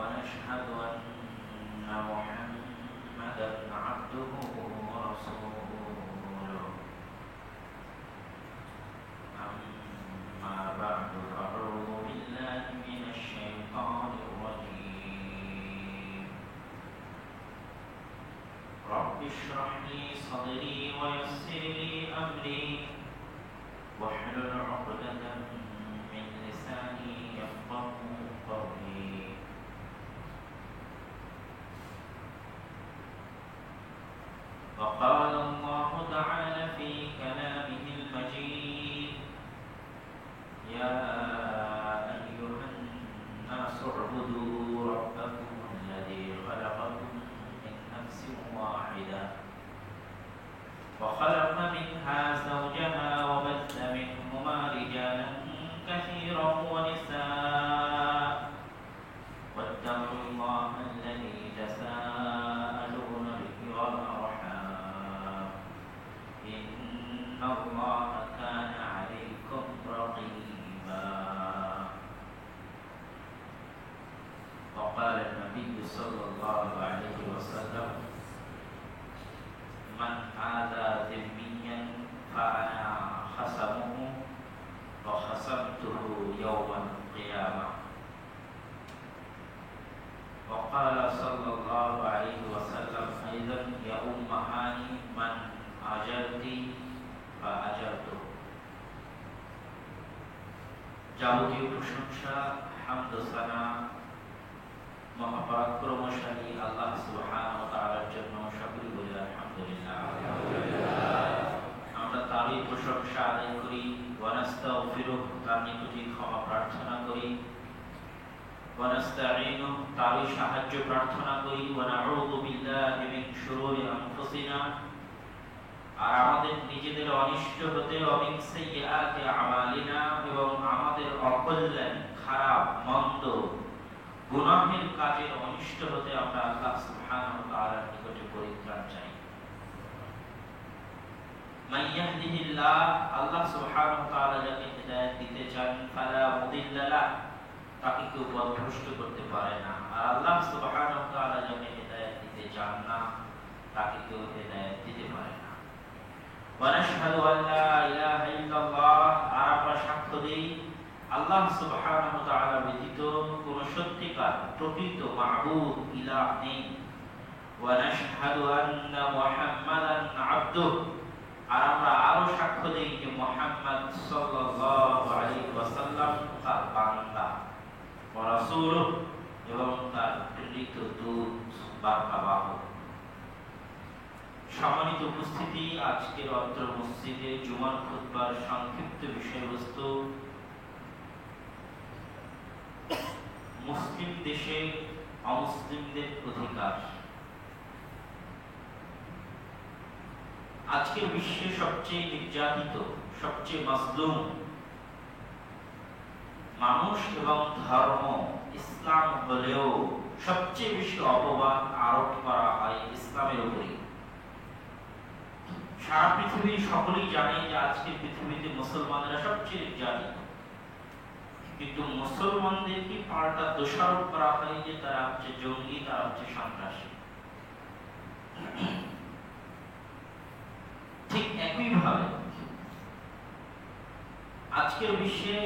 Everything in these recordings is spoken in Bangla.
ونشهد أن محمدا عبده ورسوله أما بعد فأعوذ بالله من الشيطان الرجيم رب اشرح لي صدري ويسر لي أمري واحلل عقدة من لساني يفقهوا قولي وقال الله تعالى في كلامه المجيد يا أيها الناس اعبدوا ربكم الذي خلقكم من نفس واحدة وخلق منها زوجها وبث منهما رجالا كثيرا ونساء واتقوا الله الذي تساءلون به والأرحام إن الله كان عليكم رقيبا وقال النبي صلى الله عليه وسلم من آذى ذميا فأنا خصمه وخصمته يوم القيامة وقال صلى الله عليه وسلم أيضا يا أمهاني من أجرت فأجرته যাবতীয় প্রশংসা হামদ ও সানা মহাপরাক্রমশালী আল্লাহ সুবহানাহু ওয়া তাআলার জন্য সকলে বলি আলহামদুলিল্লাহ। আমরা তারই প্রশংসা আদায় করি, ওয়া নাস্তাগফিরুহু, তার নিকটে ক্ষমা প্রার্থনা করি, ওয়া নাস্তাঈনুহু, তারই সাহায্য প্রার্থনা করি, ওয়া নাউযু বিল্লাহি মিন শুরুরি আনফুসিনা, আর আমাদের নিজেদের অনিষ্ট হতে অমিন সাইয়্যাতি আমালিনা, এবং আমাদের অকল্যাণ খারাপ মন্দ গুনাহের কাজের অনিষ্ট হতে আমরা আল্লাহ সুবহানাহু ওয়া তাআলার নিকটে পরিত্রাণ চাই। মান ইয়াহদিহিল্লাহ, আল্লাহ সুবহানাহু ওয়া তাআলা যাকে হিদায়াত দিতে চান, ফালা মুদিল্লা লাহ, তাকে কেউ পথভ্রষ্ট করতে পারে না। আর আল্লাহ সুবহানাহু ওয়া তাআলা যাকে হিদায়াত দিতে চান না, তাকে কেউ হিদায়াত দিতে পারে না। ওয়া নাশহাদু আন লা ইলাহা ইল্লাল্লাহ, আর আমরা সাক্ষ্য দেই আল্লাহ সুবহানাহু ওয়া তাআলা ব্যতীত কোন সত্যিকার প্রকৃত মাবুদ ইলাহ নেই। ওয়া নাশহাদু আন্না মুহাম্মাদান আবদুহু, আর আমরা আরো সাক্ষ্য দেই যে মুহাম্মদ সাল্লাল্লাহু আলাইহি ওয়াসাল্লাম তার বান্দা ওয়া রাসূলুহু, এবং তার প্রেরিত দূত বার্তাবাহক। সম্মানিত উপস্থিতি, আজকের অত্র মসজিদে জুমার খুতবার সংক্ষিপ্ত বিষয়বস্তু মুসলিম দেশে অমুসলিমদের অধিকার। আজকের বিশ্বে সবচেয়ে নির্যাতিত, সবচেয়ে মাজলুম মানুষ এবং ধর্ম ইসলাম হলেও সবচেয়ে বেশি অপবাদ আরোপ করা হয় ইসলামের উপরে। সারা পৃথিবীর সকলেই জানে যে আজকের পৃথিবীতে মুসলমানরা সবচেয়ে নির্যাতিত, কিন্তু মুসলমানদেরকে পাল্টা দোষারোপ করা হয় যে তারা হচ্ছে জঙ্গি, তারা হচ্ছে সন্ত্রাসী। ঠিক একইভাবে আজকের বিশ্বে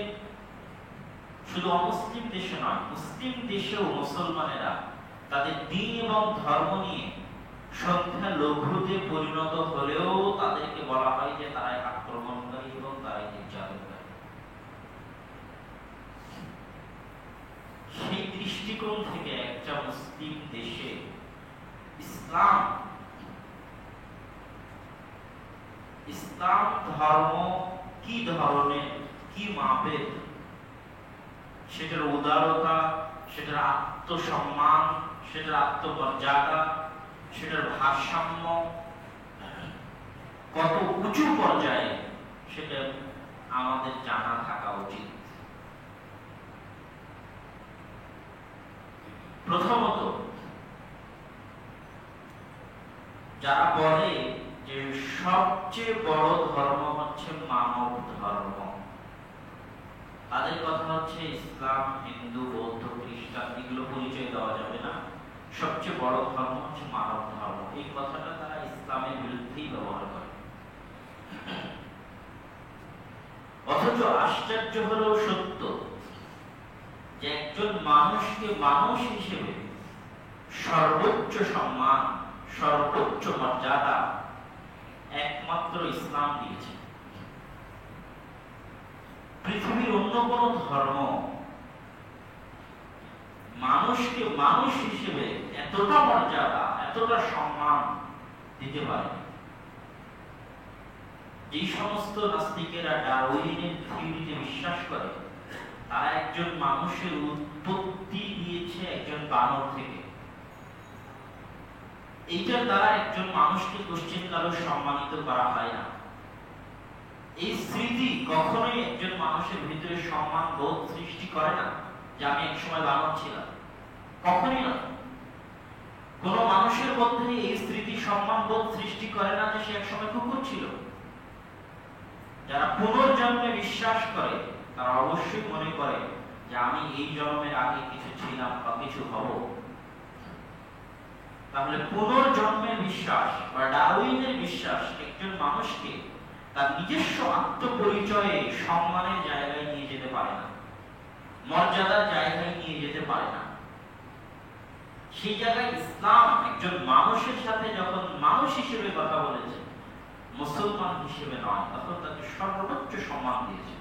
শুধু অমুসলিম দেশে নয়, মুসলিম দেশেও মুসলমানেরা তাদের দ্বীন এবং ধর্ম নিয়ে সংখ্যা লঘুতে পরিণত হলেও তাদেরকে বলা হয় যে তারাই আক্রমণকারী এবং তারাই নির্যাতনকারী। সেই দৃষ্টিকোণ থেকে একটা মুসলিম দেশে ইসলাম ধর্ম কি ধরনের, কি মাপের, সেটার উদারতা, সেটার আত্মসম্মান, সেটার আত্মমর্যাদা, সেটার ভারসাম্য কত উঁচু পর্যায়ে, সেটা আমাদের জানা থাকা উচিত। প্রথমত, যারা বলে যে সবচেয়ে বড় ধর্ম হচ্ছে মানব ধর্ম, তাদের কথা হচ্ছে ইসলাম, হিন্দু, বৌদ্ধ, খ্রিস্টান খ্রিস্টান এগুলো পরিচয় দেওয়া যাবে না, সবচেয়ে বড় ধর্ম হচ্ছে মানব ধর্ম। এই কথাটা তারা ইসলামের বিরুদ্ধেই ব্যবহার করে। অথচ আশ্চর্য হলেও সত্য যে একজন মানুষকে মানুষ হিসেবে সর্বোচ্চ সম্মান, সর্বোচ্চ মর্যাদা একমাত্র ইসলাম দিয়েছে। পৃথিবীর অন্য কোন ধর্ম মানুষকে মানুষ হিসেবে এতটা মর্যাদা, এতটা সম্মান দিতে পারে। যে সমস্ত নাস্তিকেরা ডারউইনের থিওরিতে বিশ্বাস করে, তারা একজন মানুষের উৎপত্তি দিয়েছে একজন বানর থেকে। এইটা দ্বারা একজন মানুষকে কোশ্চেন কারো সম্মানিত করা হয় না। এই স্মৃতি কখনোই একজন মানুষের ভিতরে সম্মান বোধ সৃষ্টি করে না যে আমি একসময় বানর ছিলাম, কখনোই না। কোন মানুষের মধ্যে এই স্মৃতি সম্মান বোধ সৃষ্টি করে না যে সে একসময় কুকুর ছিল। যারা পুনর্জন্মে বিশ্বাস করে তারা অবশ্যই মনে করে যে আমি এই জন্মের আগে কিছু ছিলাম বা কিছু হব। তাহলে পুনর্জন্মের বিশ্বাস বা ডারউইনের বিশ্বাস একজন মানুষকে তার নিজস্ব আত্মপরিচয়ে সম্মানের জায়গায় নিয়ে যেতে পারে না, মর্যাদার জায়গায় নিয়ে যেতে পারে না। সেই জায়গায় ইসলাম একজন মানুষের সাথে যখন মানুষ হিসেবে কথা বলেছে, মুসলমান হিসেবে নয়, তখন তাকে সর্বোচ্চ সম্মান দিয়েছে।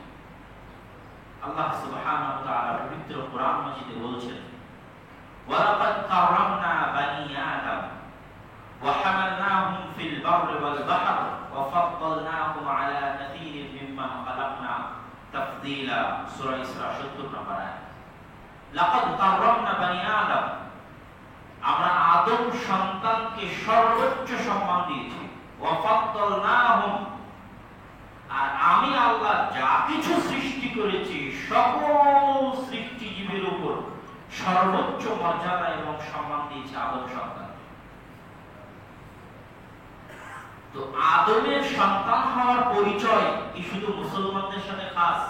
আল্লাহ সুবহানাহু ওয়া তাআলা পবিত্র কোরআন মাজিদে বলছেন, ওয়ালাকাদ কাররামনা বানি আদম ওয়া হামালনাহুম ফিল বাররি ওয়াল বাহর ওয়া ফাদ্দালনাহুম আলা কাসীরিন মিম্মান খালাকনা তাফদীলা। সূরা ইসরা ৭০ নম্বর আয়াত। লাকাদ কাররামনা বানি আদম, আমরা আদম সন্তানকে সর্বোচ্চ সম্মান দিয়েছি। ওয়া ফাদ্দালনাহুম, আর আমি আল্লাহ যা কিছু সৃষ্টি করেছি সকল সৃষ্টিজীবের উপর সর্বোচ্চ মর্যাদা এবং সম্মান দিয়েছে আদম সন্তান। তো আদমের সন্তান হওয়ার পরিচয় কি শুধু মুসলমানদের সাথে খাস?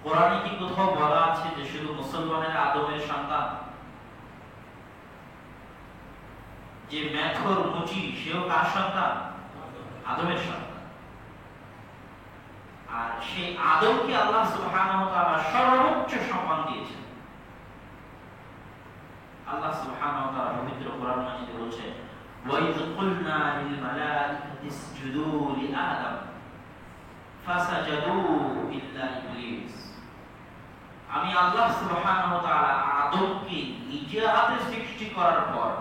কোরআনে কি কোথাও বলা আছে যে শুধু মুসলমানের আদমের সন্তান? যে মেথর মুচি সেও কার সন্তান? আদমের সন্তান। আর সেই আদমকে আল্লাহ সুবহানাহু ওয়া তাআলা সর্বোচ্চ সম্মান দিয়েছেন। আল্লাহ সুবহানাহু ওয়া তাআলা পবিত্র কোরআন মাজিদে বলেছেন, ওয়া ইয কুলনা লিল মালাইকাতি ইসজুদু লি আদম ফাসাজাদু ইল্লা ইবলিস। আমি আল্লাহ সুবহানাহু ওয়া তাআলা আদমকে নিজের হাতে সৃষ্টি করার পর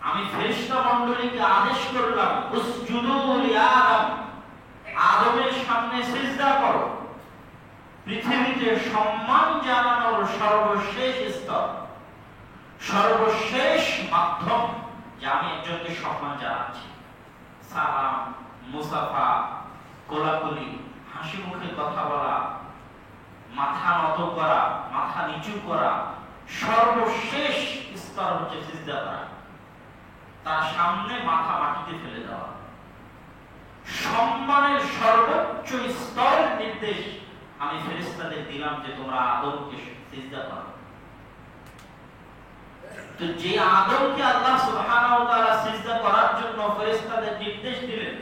আমি ফেরেশতা মণ্ডলীকে আদেশ করলাম, উসজুদু লি আদম, আদমের সামনে সিজদা করো। পৃথিবীতে সম্মান জানানোর সর্বশেষ স্তর, সর্বশেষ মাধ্যম যে আমি একজনকে সম্মান জানাচ্ছি, সালাম, মুসাফা, কোলাকুলি, হাসি মুখে কথা বলা, মাথা নত করা, মাথা নিচু করা, সর্বশেষ স্তর হচ্ছে সিজদা করা, তার সামনে মাথা মাটিতে ফেলে দেওয়া। সম্মানের সর্বোচ্চ স্তরের নির্দেশ আমি ফেরেশতাদের দিলাম যে তোমরা আদমকে সিজদা করো। তো যে আদমকে আল্লাহ সুবহানাহু ওয়া তাআলা সিজদা করার জন্য ফেরেশতাদের নির্দেশ দিলেন,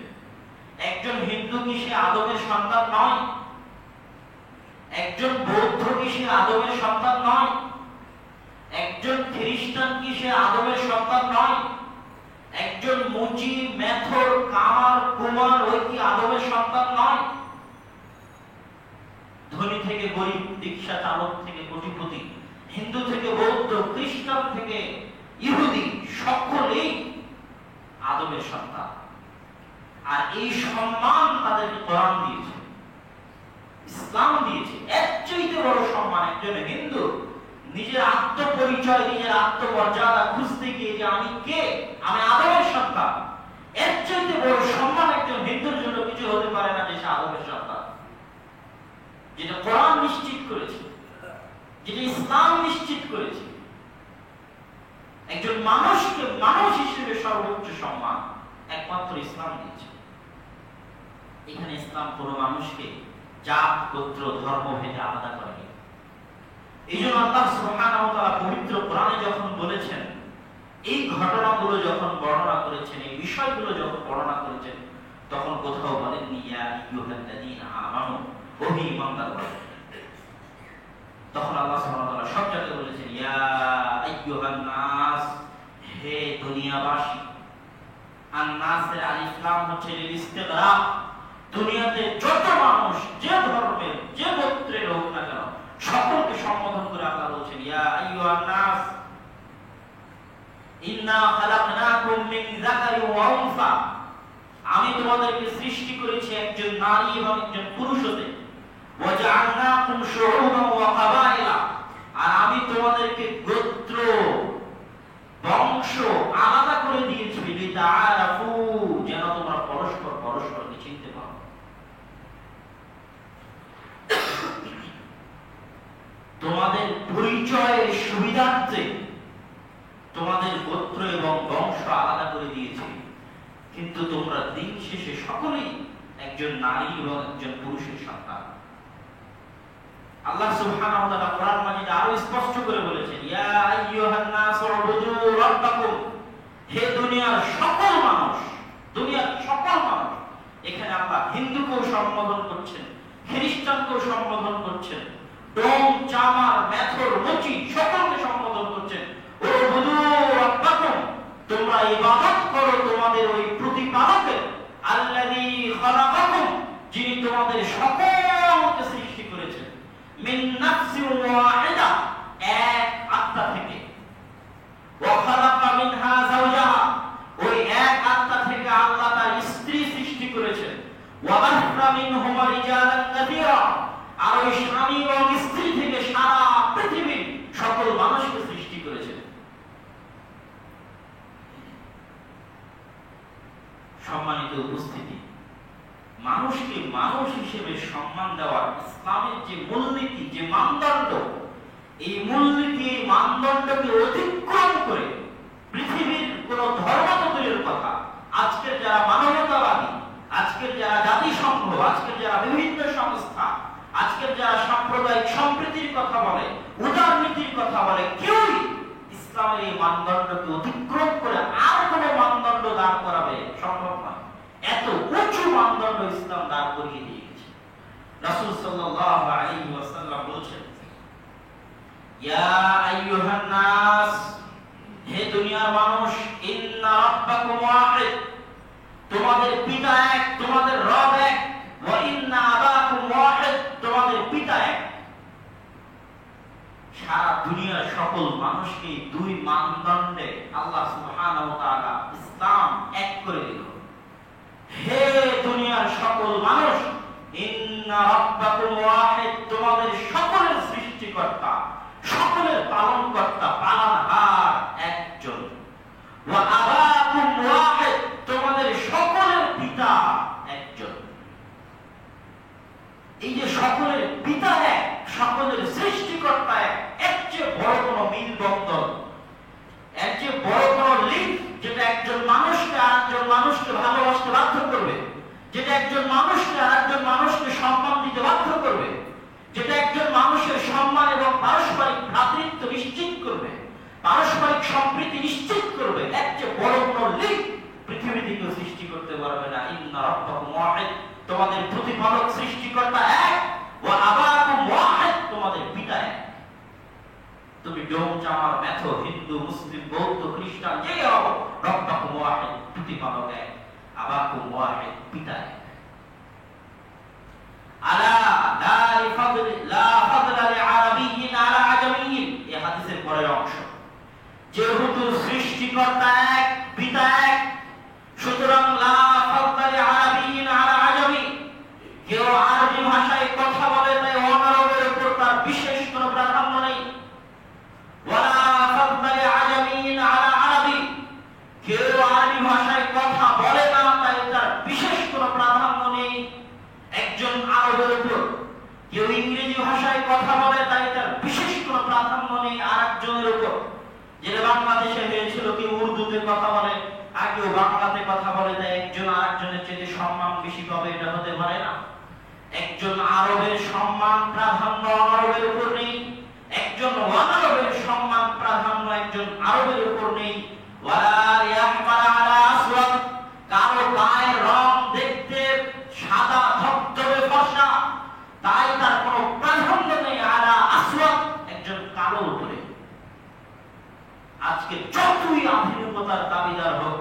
একজন হিন্দু কি সে আদমের সন্তান নয়? একজন বৌদ্ধ কি সে আদমের সন্তান নয়? একজন খ্রিস্টান কি সে আদমের সন্তান নয়? একজন মুচি, মেথর, কামার, কুমার ওই কি আদমের সন্তান নয়? ধনী থেকে গরিব, রিকশা চালক থেকে কোটিপতি, হিন্দু থেকে বৌদ্ধ, খ্রিস্টান থেকে ইহুদি, সকলেই আদমের সন্তান। আর এই সম্মান তাদেরকে কোরআন দিয়েছে, ইসলাম দিয়েছে। এর চাইতে বড় সম্মান একজন হিন্দু নিজের আত্মপরিচয়, নিজের আত্মমর্যাদা খুঁজতে গিয়ে যে আমি কে, আমি আদমের সন্তান, এর চাইতে বড় সম্মান একজন হিন্দুর জন্য কিছু হতে পারে না যে সে আদমের সন্তান। যেটা কোরআন নিশ্চিত করেছে, যেটা ইসলাম নিশ্চিত করেছে, একজন মানুষকে মানুষ হিসেবে সর্বোচ্চ সম্মান একমাত্র ইসলাম দিয়েছে। এখানে ইসলাম কোনো মানুষকে জাত, গোত্র, ধর্ম ভেদে আলাদা করেনি। এইজন্য আল্লাহ সুবহানাহু ওয়া তাআলা পবিত্র কোরআনে যখন বলেছেন, এই ঘটনাগুলো যখন বর্ণনা করেছেন, এই বিষয়গুলো যখন বর্ণনা করেছেন, তখন কোথাও বলেননি ইয়া আইয়ুহাল্লাযীনা আমানু, ও হে ঈমানদারগণ। তখন আল্লাহ সুবহানাহু ওয়া তাআলা সব জায়গায় বলেছেন ইয়া আইয়ুহান নাস, হে দুনিয়াবাসী। আর নাসের আলিফ লাম হচ্ছে লিল ইস্তিগরাক, দুনিয়াতে যত মানুষ যে ধর্মের যে গোত্রের হোক না কেন সকলকে সম্বোধন করে আল্লাহ বলছেন ইয়া আইয়ুহান নাস ইন্না খালাকনাকুম মিন যাকারি ওয়া উনসা, আমি তোমাদেরকে সৃষ্টি করেছি একজন নারী এবং একজন পুরুষ হতে। ওয়া জাআলনাকুম শুউবান ওয়া কাবাইলা, আর আমি তোমাদেরকে গোত্র বংশ আলাদা করে দিয়েছি লিতাআরাফু, যেন তোমরা পরস্পরকে চিনতে পারো। তোমাদের পরিচয়ের সুবিধার্থে তোমাদের গোত্র এবং বংশ আলাদা করে দিয়েছি, কিন্তু তোমরা দিন শেষে সকলেই একজন নারী এবং একজন পুরুষের সন্তান। আল্লাহ সুবহানাহু ওয়া তাআলা কোরআন মাজিদে আরো স্পষ্ট করে বলেছেন ইয়া আইয়ুহান নাস উবুদু রাব্বাকুম, হে দুনিয়ার সকল মানুষ, দুনিয়ার সকল মানুষ। এখানে আল্লাহ হিন্দুকেও সম্বোধন করছেন, খ্রিস্টানকেও সম্বোধন করছেন, ডোম চামার মেথর মুচি সকলকে সম্বোধন করছেন উবুদু রাব্বাকুম, তোমরা ইবাদত করো তোমাদের ওই প্রতিপালকের, আল্লাযী খালাকাকুম, যিনি তোমাদের সকলকে সৃষ্টি করেছেন, মিন নাফসিন ওয়াহিদা, এক আত্মা থেকে, ওয়া খালাকা মিনহা যাওজাহা, ওই এক আত্মা থেকে আল্লাহ তার স্ত্রী সৃষ্টি করেছেন, ওয়া বাসা মিনহুমা রিজালান কাসীরা, আর ওই স্বামী এবং স্ত্রী থেকে সারা পৃথিবীর সকল মানুষকে সৃষ্টি করেছেন। সম্মানিত উপস্থিতি, মানুষকে মানুষ হিসেবে সম্মান দেওয়ার ইসলামের যে মূলনীতি, যে মানদণ্ড, এই মূলনীতি এই মানদণ্ডকে অতিক্রম করে পৃথিবীর কোন ধর্ম তো দূরের কথা, আজকের যারা মানবতাবাদী, আজকের যারা জাতিসংঘ, আজকের যারা বিভিন্ন সংস্থা, আজকের যারা সাম্প্রদায়িক সম্প্রীতির কথা বলে, উদারনীতির কথা বলে, কেউই ইসলামের এই মানদণ্ডকে অতিক্রম করে আর কোন মানদণ্ড দাঁড় করাবে সম্ভব নয়। এত উঁচু মানদণ্ড ইসলাম দাঁড় করিয়ে দিয়ে গেছে। রাসূল সাল্লাল্লাহু আলাইহি ওয়াসাল্লাম বলেছেন ইয়া আইয়ুহান নাস, হে দুনিয়ার মানুষ, ইন্না রাব্বাকুম ওয়াহিদ, তোমাদের পিতা এক, তোমাদের রব এক, ওয়া ইন্না আবাকুম ওয়াহিদ, তোমাদের পিতা এক। সারা দুনিয়ার সকল মানুষকে দুই মানদণ্ডে আল্লাহ সুবহানাহু ওয়া তাআলা ইসলাম এক করে দিল। হে দুনিয়ার সকল মানুষ, ইন্না রাব্বাকুম ওয়াহিদ, তোমাদের সকলের সৃষ্টিকর্তা, সকলের পালনকর্তা, পালনহার একজন। ওয়া আবাকুম ওয়াহিদ, তোমাদের সকলের পিতা একজন। এই যে সকলের পিতা এক, সকলের সৃষ্টিকর্তা এক, এর চেয়ে বড় কোনো মিল বন্ধন, এর চেয়ে বড় কোনো লিঙ্ক, যেটা একজন মানুষকে আরেকজন মানুষকে ভালোবাসতে বাধ্য করবে, যেটা একজন মানুষকে আরেকজন মানুষকে সম্মান দিতে বাধ্য করবে, যেটা একজন মানুষের সম্মান এবং পারস্পরিক ভ্রাতৃত্ব নিশ্চিত করবে, পারস্পরিক সম্প্রীতি নিশ্চিত করবে, এর চেয়ে বড় কোনো লিঙ্ক পৃথিবীতে কেউ সৃষ্টি করতে পারবে না। ইন্না রাব্বাকুম ওয়াহিদ, তোমাদের প্রতিপালক সৃষ্টিকর্তা এক, ওয়া আবাকুম ওয়াহিদ, তোমাদের পিতা এক। তুমি ডোম চামার মেথ, হিন্দু মুসলিম বৌদ্ধ খ্রিস্টান যে হও, রাব্বাকুম ওয়াহিদ, প্রতিপালক এক, আবাকুম ওয়াহিদ, পিতা এক। আলা লা ফাদলা লিআরাবিয়্যিন আলা আজামিয়্যিন, এই হাদিসের পরের অংশ, যেহেতু সৃষ্টিকর্তা এক, পিতা এক, সুতরাং লা ফাদলা লিআরাবিয়্যিন আলা আজামি, কেউ আরবি ভাষায় কথা বলে তাই অনারবের উপর তার বিশেষ কোনো প্রাধান্য নেই। ওয়ালা ফাদলা লিআজামিয়্যিন আলা আরবি, কেউ আরবি ভাষায় কথা বলে না তাই তার বিশেষ কোনো প্রাধান্য নেই একজন আরবের উপর। কেউ ইংরেজি ভাষায় কথা বলে তাই তার বিশেষ কোনো প্রাধান্য নেই আরেকজনের উপর। যেটা বাংলাদেশে হয়েছিল, কেউ উর্দুতে কথা বলে আর কেউ বাংলাতে কথা বলে, তাই একজন আরেকজনের চেয়ে সম্মান বেশি পাবে, এটা হতে পারে না। একজন আরবের সম্মান প্রাধান্য অনারবের উপর নেই, একজন আরবের উপর নেই। ওয়ালা ইয়াহমার আলা আসওয়াদ, কারো গায়ের রং দেখতে সাদা ধবধবে ফর্সা, তাই তার কোনো প্রাধান্য নেই আলা আসওয়াদ, একজন কালো উপরে। আজকে যতই আধুনিকতার দাবিদার হোক,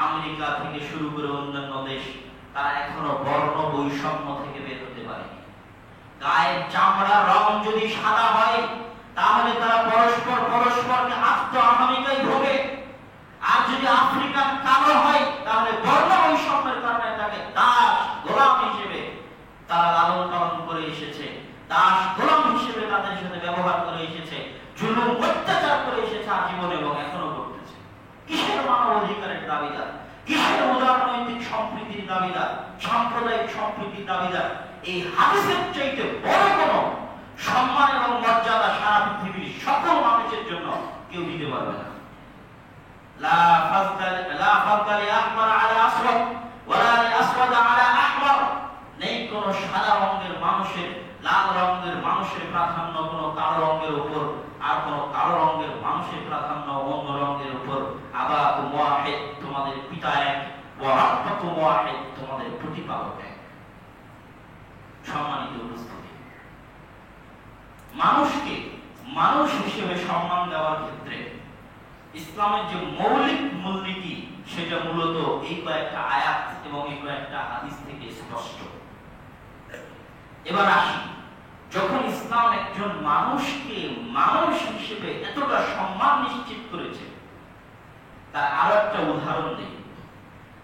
আমেরিকা থেকে শুরু করে অন্যান্য দেশ, তারা এখনো বর্ণ বৈষম্য থেকে বের হতে পারেনি। গায়ের চামড়া রং যদি সাদা হয়, তাহলে তারা পরস্পরকে আত্ম আহামিকায় ভোগে। আর যদি আফ্রিকান কালো হয়, তাহলে বর্ণ বৈষম্যের কারণে তাকে দাস গোলাম হিসেবে তারা লালন পালন করে এসেছে, দাস গোলাম হিসেবে তাদের সাথে ব্যবহার করে এসেছে, জুলুম অত্যাচার করে এসেছে আজীবন এবং এখনো করতেছে। কিসের মানব অধিকারের দাবিদার, কিসের উদারনৈতিক সম্প্রীতির দাবিদার, সাম্প্রদায়িক সম্প্রীতির দাবিদার? এই হাদিসের চাইতে বড় কোনো সম্মান এবং মর্যাদা সারা পৃথিবীর সকল মানুষের জন্য কেউ দিতে পারবে না। লা ফাদলা লিআহমার আলা আসওয়াদ ওয়ালা লিআসওয়াদ আলা আহমার, নেই কোনো সাদা রঙের মানুষের, লাল রঙের মানুষের প্রাধান্য কোনো কালো রঙের উপর, আর কোনো কালো রঙের মানুষের প্রাধান্য অন্য রঙের উপর। আবাকুম ওয়াহিদ, তোমাদের পিতা এক, ওয়া রাব্বুকুম ওয়াহিদ, তোমাদের প্রতিপালক এক। সম্মানিত উপস্থিতি, মানুষকে মানুষ হিসেবে সম্মান দেওয়ার ক্ষেত্রে ইসলামের যে মৌলিক মূলনীতি, সেটা মূলত এই কয়েকটা আয়াত এবং এই কয়েকটা হাদিস থেকে স্পষ্ট। এবার আসি, যখন ইসলাম একজন মানুষকে মানুষ হিসেবে এতটা সম্মান নিশ্চিত করেছে, তার আরো একটা উদাহরণ দিই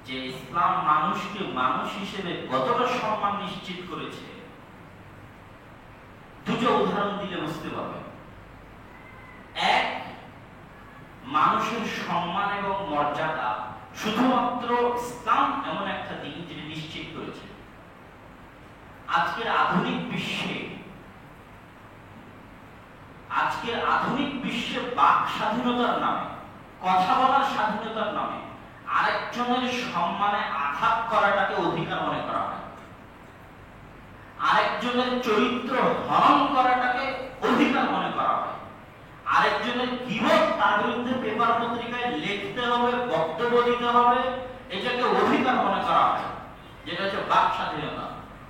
যে ইসলাম মানুষকে মানুষ হিসেবে কতটা সম্মান নিশ্চিত করেছে। দুটো উদাহরণ দিলে বুঝতে পারবেন। এক, মানুষের সম্মান এবং মর্যাদা শুধুমাত্র ইসলাম এমন একটা দিন যেটা নিশ্চিত করেছে। আজকের আধুনিক বিশ্বে বাক স্বাধীনতার নামে, কথা বলার স্বাধীনতার নামে আরেকজনের সম্মানে আঘাত করাটাকে অধিকার মনে করা হয়, আরেকজনের চরিত্র হরণ করাটাকে অধিকার মনে করা হয়, আরেকজনের গীবত, তার বিরুদ্ধে পেপার পত্রিকায় লিখতে হবে, বক্তব্য দিতে হবে, এটাকে অধিকার মনে করা হয়, যেটা হচ্ছে বাক স্বাধীনতা।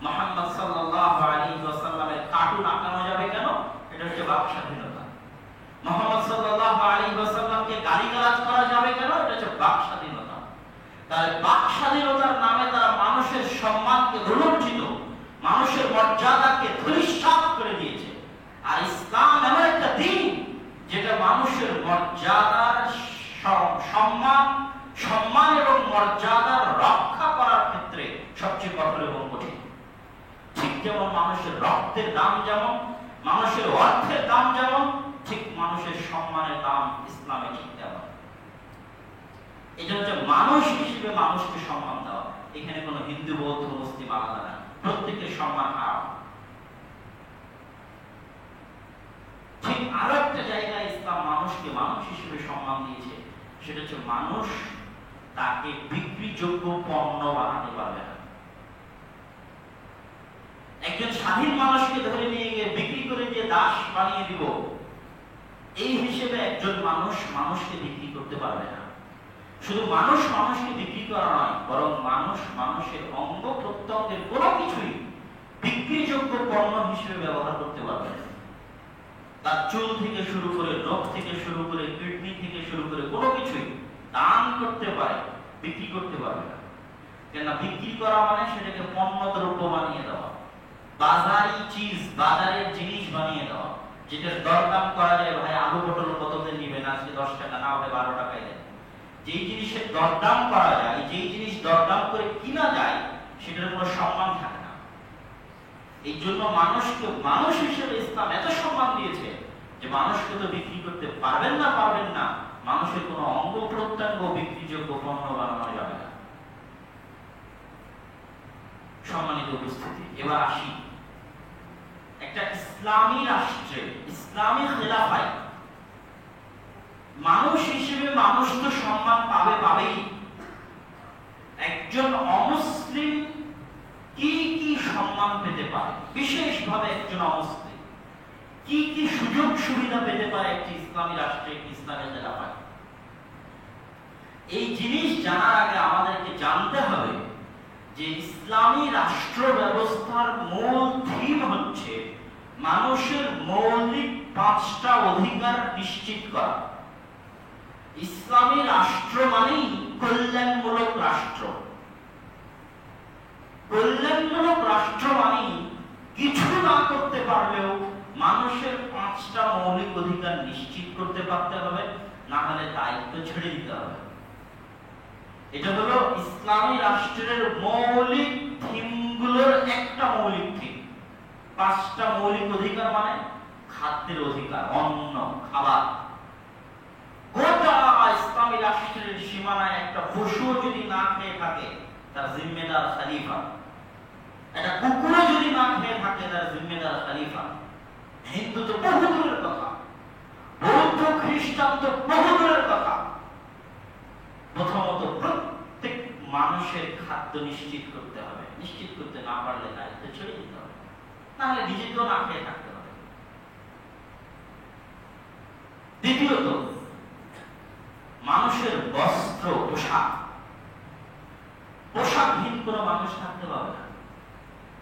মুহাম্মদ সাল্লাল্লাহু আলাইহি ওয়াসাল্লামের কার্টুন আঁকানো যাবে কেন? এটা হচ্ছে বাক স্বাধীনতা। মুহাম্মদ সাল্লাল্লাহু আলাইহি ওয়াসাল্লামকে গালিগালাজ করা যাবে কেন? এটা হচ্ছে বাক স্বাধীনতা। তাহলে বাক স্বাধীনতার নামে তারা মানুষের সম্মানকে ধুলুণ্ঠিত, মানুষের মর্যাদাকে ধূলিসাৎ করে দিয়েছে। আর ইসলাম এমন একটা দিন যেটা মানুষের মর্যাদার সম্মান এবং মর্যাদার রক্ষা করার ক্ষেত্রে সবচেয়ে কঠোর এবং কঠিন। ঠিক যেমন মানুষের রক্তের দাম যেমন, মানুষের অর্থের দাম যেমন, ঠিক মানুষের সম্মানের দাম ইসলামে ঠিক তেমন। এটা হচ্ছে মানুষ হিসেবে মানুষকে সম্মান দেওয়া। এখানে কোনো হিন্দু, বৌদ্ধ, মুসলিম আলাদা না, প্রত্যেকের সম্মান হারাম। ঠিক আরো একটা জায়গায় ইসলাম মানুষকে মানুষ হিসেবে সম্মান দিয়েছে, সেটা হচ্ছে মানুষ তাকে বিক্রিযোগ্য পণ্য বানাতে পারবে না। একজন স্বাধীন মানুষকে ধরে নিয়ে গিয়ে বিক্রি করে দিয়ে দাস বানিয়ে দিব, এই হিসেবে একজন মানুষ মানুষকে বিক্রি করতে পারবে না। শুধু মানুষ মানুষকে বিক্রি করা নয়, বরং মানুষ মানুষের অঙ্গ প্রত্যঙ্গের কোনো কিছুই বিক্রিযোগ্য পণ্য হিসেবে ব্যবহার করতে পারবে না। তার চুল থেকে শুরু করে, নখ থেকে শুরু করে, কিডনি থেকে শুরু করে কোনো কিছুই দান করতে পারে, বিক্রি করতে পারবে না। কেন? বিক্রি করা মানে সেটাকে পণ্য দ্রব্য বানিয়ে দেওয়া, বাজারি চিজ, বাজারের জিনিস বানিয়ে দেওয়া, যেটার দরদাম করা যায়, ভাই আলু পটল কততে নিবেন, আজকে 10 টাকা, না হলে 12 টাকায় দেন। যেই জিনিসের দরদাম করা যায়, যেই জিনিস দরদাম করে কিনা যায়, সেটার কোনো সম্মান থাকে না। এই জন্য মানুষকে মানুষ হিসেবে ইসলাম এত সম্মান দিয়েছে যে মানুষকে তো বিক্রি করতে পারবেন না, মানুষের কোনো অঙ্গ প্রত্যঙ্গ বিক্রিযোগ্য পণ্য বানানো যাবে না। সম্মানিত উপস্থিতি, এবার আসি, একটা ইসলামী রাষ্ট্রে, ইসলামী খেলাফায় মানুষ হিসেবে মানুষ তো সম্মান পাবেই। একজন অমুসলিম কি কি সম্মান পেতে পারে? বিশেষভাবে একজন অমুসলিম কি কি সুযোগ সুবিধা পেতে পারে একটি ইসলামী রাষ্ট্রে, ইসলামী খেলাফায়। এই জিনিস জানার আগে আমাদেরকে জানতে হবে যে ইসলামী রাষ্ট্র ব্যবস্থার মূল থিম হচ্ছে মানুষের মৌলিক 5টা অধিকার নিশ্চিত করা। ইসলামী রাষ্ট্র মানেই কল্যাণমূলক রাষ্ট্র। কল্যাণমূলক রাষ্ট্র মানেই কিছু না করতে পারলেও মানুষের 5টা মৌলিক অধিকার নিশ্চিত করতে পারতে হবে, না হলে দায়িত্ব ছেড়ে দিতে হবে। এটা হলো ইসলামী রাষ্ট্রের মৌলিক থিমগুলোর একটা মৌলিক থিম। 5টা মৌলিক অধিকার মানে খাদ্যের অধিকার, অন্ন, খাবার। গোটা ইসলামী রাষ্ট্রের সীমানায় একটা পশু যদি না খেয়ে থাকে তার জিম্মেদার খলিফা, একটা কুকুরও যদি না খেয়ে থাকে তার জিম্মেদার খলিফা। হিন্দু তো বহু দূরের কথা, বৌদ্ধ খ্রিস্টান তো বহু দূরের কথা। প্রথমত প্রত্যেক মানুষের খাদ্য নিশ্চিত করতে হবে। নিশ্চিত করতে না পারলে দায়িত্ব ছেড়ে দিতে হবে, নাহলে নিজেকেও না খেয়ে থাকতে হবে। দ্বিতীয়ত মানুষের বস্ত্র, পোশাক। পোশাকহীন কোনো মানুষ থাকতে পারবে না,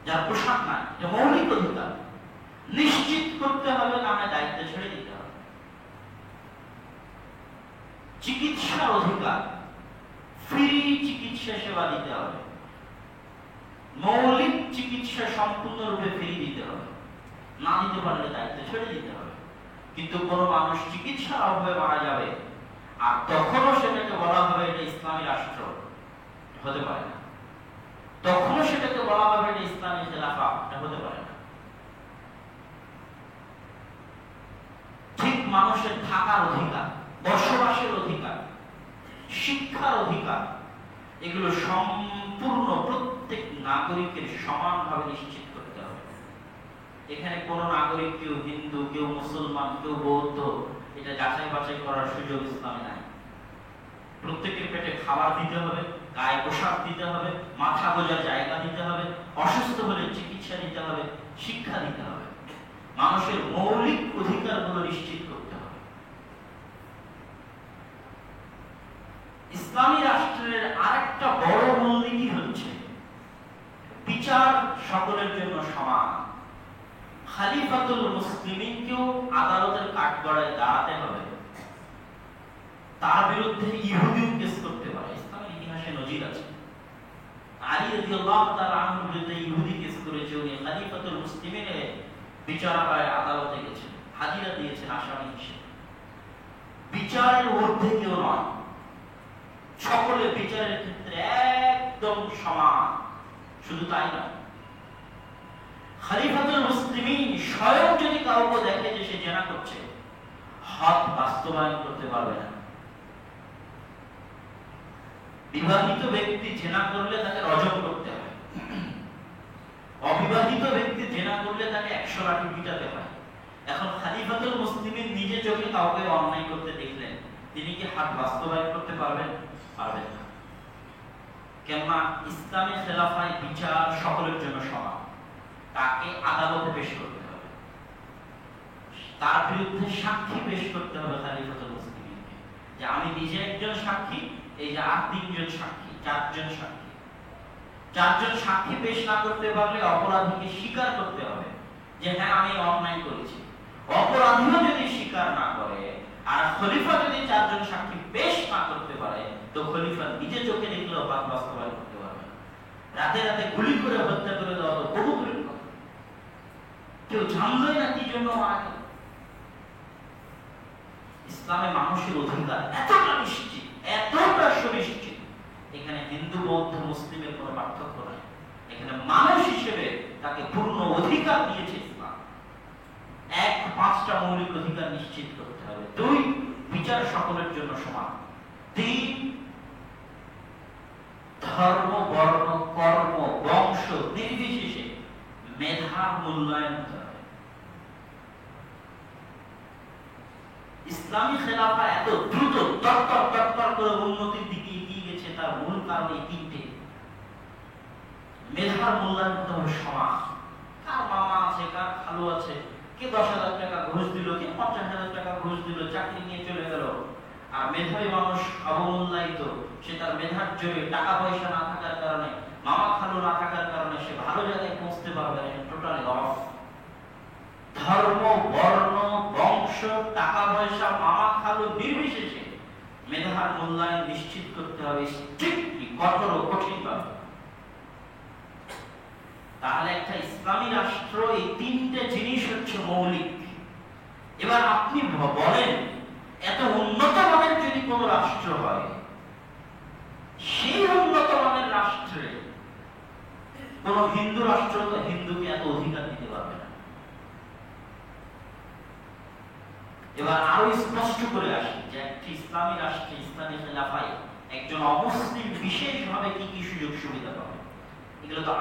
যার পোশাক নাই। এটা মৌলিক অধিকার, নিশ্চিত করতে হবে, না হয় দায়িত্ব ছেড়ে দিতে হবে। চিকিৎসার অধিকার, ফ্রি চিকিৎসা সেবা দিতে হবে। মৌলিক চিকিৎসা সম্পূর্ণরূপে ফ্রি দিতে হবে, না দিতে পারলে দায়িত্ব ছেড়ে দিতে হবে। কিন্তু কোনো মানুষ চিকিৎসার অভাবে মারা যাবে আর তখনও সেটাকে বলা হবে এটা ইসলামী রাষ্ট্র, হতে পারে না। তখনও সেটাকে বলা হবে এটা ইসলামী খেলাফা, এটা হতে পারে না। ঠিক মানুষের থাকার অধিকার, বসবাসের অধিকার, শিক্ষার অধিকার, এগুলো সম্পূর্ণ প্রত্যেক নাগরিকের সমানভাবে নিশ্চিত করতে হবে। এখানে কোন নাগরিক, কেউ হিন্দু, কেউ মুসলমান, কেউ বৌদ্ধ, এটা যাচাই বাছাই করার সুযোগ ইসলামে নাই। প্রত্যেকের পেটে খাবার দিতে হবে, গায়ে পোশাক দিতে হবে, মাথা গোজার জায়গা দিতে হবে, অসুস্থ হলে চিকিৎসা দিতে হবে, শিক্ষা দিতে হবে। মানুষের মৌলিক অধিকারগুলো নিশ্চিত করতে হবে। ইসলামী রাষ্ট্রের আরেকটা বড় মূলনীতি হচ্ছে বিচার সকলের জন্য সমান। খলিফাতুল মুসলিমিনকেও আদালতের কাঠগড়ায় দাঁড়াতে হবে। তার বিরুদ্ধে ইহুদিও কেস করতে পারে, ইসলামের ইতিহাসে নজির আছে। আলী রাদিয়াল্লাহু তাআলা আনহুর বিরুদ্ধে ইহুদি কেস করেছে, উনি খলিফাতুল মুসলিমিনের বিচারালয়ে আদালতে গেছেন, হাজিরা দিয়েছেন আসামি হিসেবে। বিচারের ঊর্ধ্বে কেউ নয়, সকলে বিচারের ক্ষেত্রে একদম সমান। শুধু তাই নয়, খলিফাতুল মুসলিমিন স্বয়ং যদি কাউকে দেখে যে সে জেনা করছে, হদ বাস্তবায়ন করতে পারবে না। বিবাহিত ব্যক্তি জেনা করলে তাকে রজম করতে হয়, অবিবাহিত ব্যক্তি জেনা করলে তাকে 100 লাঠি পিটাতে হয়। এখন খলিফাতুল মুসলিমিন নিজে চোখে কাউকে অন্যায় করতে দেখলেন, তিনি কি হাত বাস্তবায়ন করতে পারবেন? পারবেন না। কেননা ইসলামী খেলাফায় বিচার সকলের জন্য সমান। তাকে আদালতে পেশ করতে হবে, তার বিরুদ্ধে সাক্ষী পেশ করতে হবে খলিফাতুল মুসলিমিনকে, যে আমি নিজে একজন সাক্ষী, এই যে আর 3 জন সাক্ষী, 4 জন সাক্ষী। 4 জন সাক্ষী পেশ না করতে পারলে অপরাধীকে স্বীকার করতে হবে যে হ্যাঁ আমি অন্যায় করেছি। অপরাধীও যদি স্বীকার না করে আর খলিফা যদি 4 জন সাক্ষী পেশ না করতে পারে, তো খলিফা নিজে চোখে দেখলেও পাপ বাস্তবায়ন করতে পারবে না। রাতে রাতে গুলি করে হত্যা করে দেওয়া তো বহু দূরের কথা, কেউ জানলই না কি জন্য মারা গেল। ইসলামে মানুষের অধিকার এতটা নিশ্চিত, এতটা সুনিশ্চিত, এখানে হিন্দু, বৌদ্ধ, মুসলিমের কোনো পার্থক্য নাই। এখানে মানুষ হিসেবে তাকে পূর্ণ অধিকার দিয়েছে ইসলাম। 1, 5টা মৌলিক অধিকার নিশ্চিত করতে হবে। 2, বিচার সকলের জন্য সমান। 3, ধর্ম, বর্ণ, কর্ম, বংশ নির্বিশেষে মেধার মূল্যায়ন হতে হবে। ইসলামী খেলাফা এত দ্রুত তরতর করে উন্নতির দিকে এগিয়ে গেছে, তার মূল কারণ এই 3টে। মেধার মূল্যায়ন হতে হবে সমান। কার মামা আছে, কার খালু আছে, কে 10,000 টাকা ঘুষ দিল, কে 50,000 টাকা ঘুষ দিল, চাকরি নিয়ে চলে গেল। আর মেধাবী মানুষ অবমূল্যায়িত, সে তার মেধার জোরে, টাকা পয়সা না থাকার কারণে, মামা খালু না থাকার কারণে সে ভালো জায়গায় পৌঁছতে পারবে না, টোটালি লস। ধর্ম, বর্ণ, বংশ, টাকা পয়সা, মামা খালু নির্বিশেষে মেধার মূল্যায়ন নিশ্চিত করতে হবে, স্ট্রিক্টলি, কঠোর ও কঠিনভাবে। তাহলে একটা ইসলামী রাষ্ট্র এই তিনটে জিনিস হচ্ছে মৌলিক। এবার আপনি বলেন, এত উন্নত মানের যদি কোন রাষ্ট্র হয়, সেই উন্নত মানের রাষ্ট্রে কোন হিন্দু রাষ্ট্র তো হিন্দুকে এত অধিকার দিতে পারবে না। এবার আরো স্পষ্ট করে আসি যে একটি ইসলামী রাষ্ট্রে, ইসলামী খেলাফায় একজন অমুসলিম বিশেষভাবে কি কি সুযোগ সুবিধা পাবে। এগুলো তো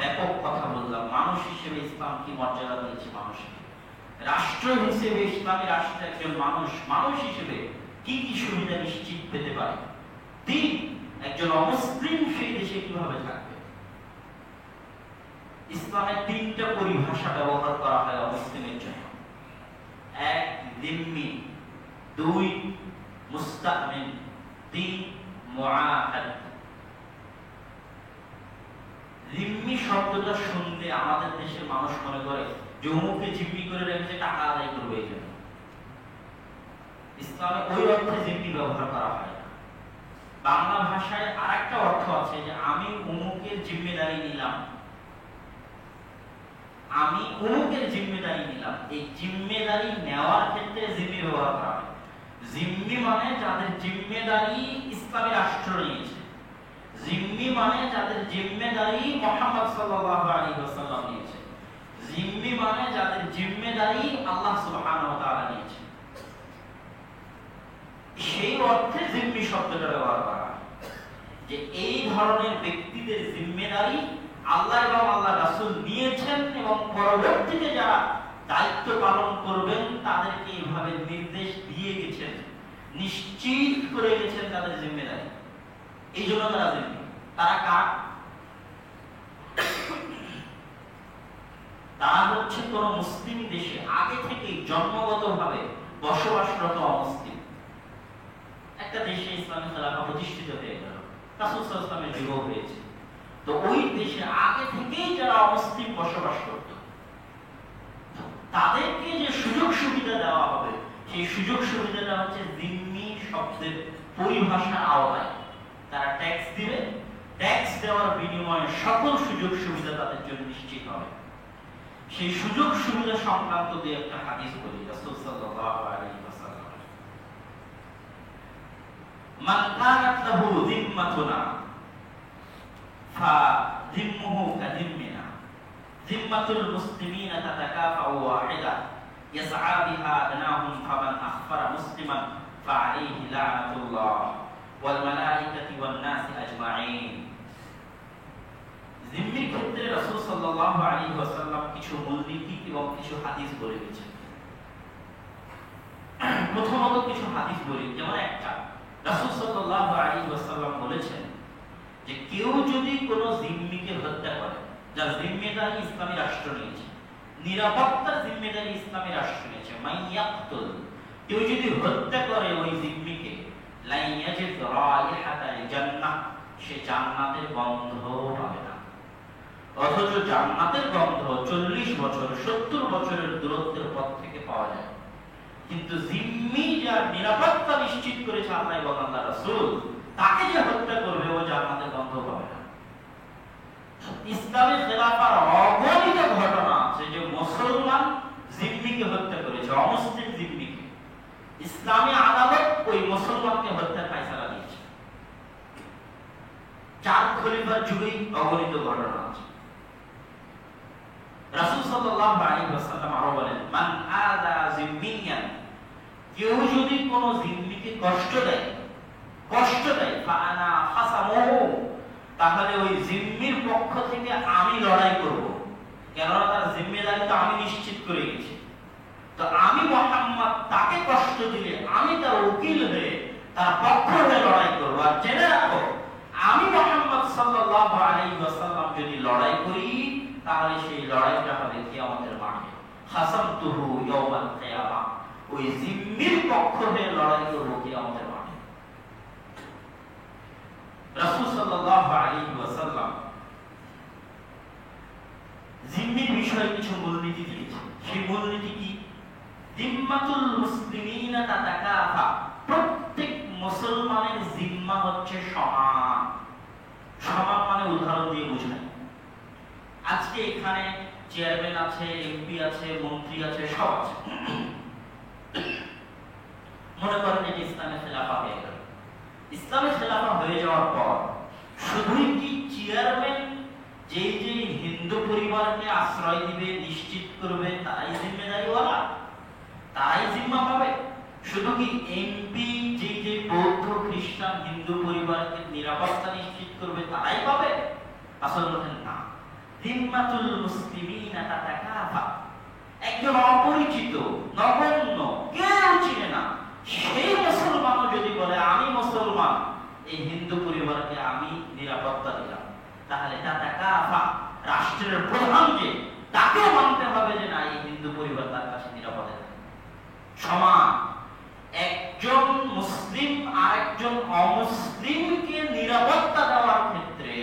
ব্যাপক কথা বললাম। মানুষ হিসেবে ইসলাম কি মর্যাদা দিয়েছে মানুষকে, রাষ্ট্র হিসেবে ইসলামী রাষ্ট্রে একজন মানুষ হিসেবে কি কি সুবিধা নিশ্চিত পেতে পারে। তিন, একজন অমুসলিম সেই দেশে কিভাবে থাকবে। ইসলামের তিনটা পরিভাষা ব্যবহার করা হয় অমুসলিমের জন্য। এক, জিম্মি; দুই, মুস্তামিন; তিন, মুআহাদ। জিম্মি শব্দটা শুনতে আমাদের দেশের মানুষ মনে করে যে অমুককে জিম্মি করে রেখেছে, টাকা আদায় করবে এই জন্য। ইসলামে ওই অর্থে জিম্মি ব্যবহার করা হয় না। বাংলা ভাষায় আরেকটা অর্থ আছে যে আমি অমুকের জিম্মেদারি নিলাম, আমি অমুকের জিম্মেদারি নিলাম। এই জিম্মেদারি নেওয়ার ক্ষেত্রে জিম্মি ব্যবহার করা হয়। জিম্মি মানে যাদের জিম্মেদারি ইসলামী রাষ্ট্র নিয়েছে, জিম্মি মানে যাদের জিম্মেদারি মুহাম্মদ সাল্লাল্লাহু আলাইহি ওয়াসাল্লাম নিয়েছে, জিম্মি মানে যাদের জিম্মেদারি আল্লাহ সুবহানাহু ওয়া তাআলা নিয়েছে। সেই অর্থে জিম্মি শব্দটা ব্যবহার করা হয় যে এই ধরনের ব্যক্তিদের জিম্মেদারি আল্লাহ এবং আল্লাহ রাসূল নিয়েছেন এবং পরবর্তীতে যারা দায়িত্ব পালন করবেন তাদেরকে এইভাবে নির্দেশ দিয়ে গেছেন, নিশ্চিত করে গেছেন তাদের জিম্মেদারি। এই জন্য তারা জিম্মি। তারা কার? তারা হচ্ছে কোন মুসলিম দেশে আগে থেকেই জন্মগতভাবে বসবাসরত অমুসলিম। একটা দেশে ইসলামী খেলাফা প্রতিষ্ঠিত হয়ে গেল, রাসূল সাল্লাল্লাহু আলাইহি ওয়াসাল্লামের যুগ হয়েছে, তো ওই দেশে আগে থেকেই যারা অমুসলিম বসবাস করত তাদেরকে যে সুযোগ সুবিধা দেওয়া হবে, সেই সুযোগ সুবিধাটা হচ্ছে জিম্মি শব্দের পরিভাষার আওতায়। তারা ট্যাক্স দিবে, ট্যাক্স দেওয়ার বিনিময়ে সকল সুযোগ সুবিধা তাদের জন্য নিশ্চিত হবে। সেই সুযোগ সুবিধা সংক্রান্ত দিয়ে একটা হাদিস বলি, রাসূল সাল্লাল্লাহু আলাইহি ওয়াসাল্লাম, মান কানাত লাহু যিম্মাতুনা ফা যিম্মুহু কাযিম্মিনা, যিম্মাতুল মুসলিমিনা তাতাকাফাউ ওয়াহিদা ইয়াসআ বিহা আদনাহুম ফামান আখফারা মুসলিমান ফাআলাইহি লা'নাতুল্লাহ ওয়াল মালাইকাতি ওয়ান নাসি আজমাইন। জিম্মির ক্ষেত্রে রাসূল সাল্লাল্লাহু আলাইহি ওয়াসাল্লাম কিছু মূলনীতি এবং কিছু হাদিস বলে গেছেন। প্রথমত কিছু হাদিস বলি, যেমন একটা, রাসূল সাল্লাল্লাহু আলাইহি ওয়াসাল্লাম বলেছেন যে কেউ যদি কোনো জিম্মিকে হত্যা করে, যার জিম্মেদারি ইসলামী রাষ্ট্র নিয়েছে, নিরাপত্তার জিম্মেদারি ইসলামী রাষ্ট্র নিয়েছে, মাইয়াকতুল, কেউ যদি হত্যা করে ওই জিম্মিকে, লা ইয়াজিদ রাইহাতাল জান্নাহ, সে জান্নাতের গন্ধ পাবে না। অথচ জান্নাতের গন্ধ 40 বছর 70 বছরের দূরত্বের পথ থেকে পাওয়া যায়। কিন্তু জিম্মি যার নিরাপত্তা নিশ্চিত করেছে আল্লাহ এবং আল্লাহ রাসূল, তাকে যে হত্যা করবে ও জান্নাতের গন্ধ পাবে না। ইসলামী খেলাফার অগণিত ঘটনা আছে যে মুসলমান জিম্মিকে হত্যা করেছে, অমুসলিম জিম্মিকে। ইসলামী আদালত ওই মুসলমানকে হত্যার ফায়সালা দিয়েছে। 4 খলিফার যুগেই অগণিত ঘটনা আছে। রাসূল সাল্লাল্লাহু আলাইহি ওয়াসাল্লাম আরো বলেন, মান আযা জিম্মিয়ান, কেউ যদি কোন জিম্মিকে কষ্ট দেয় ফা আনা হাসামুহু, তাহলে ওই জিম্মির পক্ষ থেকে আমি লড়াই করব, কেননা তার জিম্মেদারি তো আমি নিশ্চিত করে গেছি। তো আমি মুহাম্মদ তাকে কষ্ট দিলে আমি তার উকিল হয়ে তার পক্ষ হয়ে লড়াই করব। আর জেনে রাখো, আমি মুহাম্মদ সাল্লাল্লাহু আলাইহি ওয়াসাল্লাম যদি লড়াই করি, তাহলে সেই লড়াইটা হবে কিয়ামতের মাঠে। হাসামতুহু ইয়াউমাল কিয়ামা, ওই জিম্মির পক্ষ হয়ে লড়াই করব কিয়ামতের মাঠে। রাসূল সাল্লাল্লাহু আলাইহি ওয়াসাল্লাম জিম্মির বিষয়ে কিছু মূলনীতি দিয়েছেন। সেই মূলনীতি কি? জিম্মাতুল মুসলিমিনা তাতাকাফা, প্রত্যেক মুসলমানের জিম্মা হচ্ছে সমান। সমান মানে উদাহরণ দিয়ে বুঝাই, আজকে এখানে চেয়ারম্যান আছে, এমপি আছে, মন্ত্রী আছে, সব আছে। মনে করেন যে ইসলামের খেলাফা হয়ে গেল। ইসলামের খেলাফা হয়ে যাওয়ার পর শুধুই কি চেয়ারম্যান যে যে হিন্দু পরিবারকে আশ্রয় দিবে, নিশ্চিত করবে, তারাই জিম্মেদারিওয়ালা, তারাই জিম্মা পাবে? শুধু কি এমপি যে যে বৌদ্ধ, খ্রিস্টান, হিন্দু পরিবারকে নিরাপত্তা নিশ্চিত করবে, তারাই পাবে? আসলে না। জিম্মাতুল মুসলিমিনা তাতাকাফা, একজন অপরিচিত, নগণ্য, কেউ চিনে না সেই মুসলমানও যদি বলে আমি মুসলমান, এই হিন্দু পরিবারকে আমি নিরাপত্তা দিলাম, তাহলে তাতাকাফা, রাষ্ট্রের প্রধান যে, তাকেও মানতে হবে যে না, এই হিন্দু পরিবার তার কাছে নিরাপদে সমান। একজন মুসলিম আর একজন অমুসলিমকে নিরাপত্তা দেওয়ার ক্ষেত্রে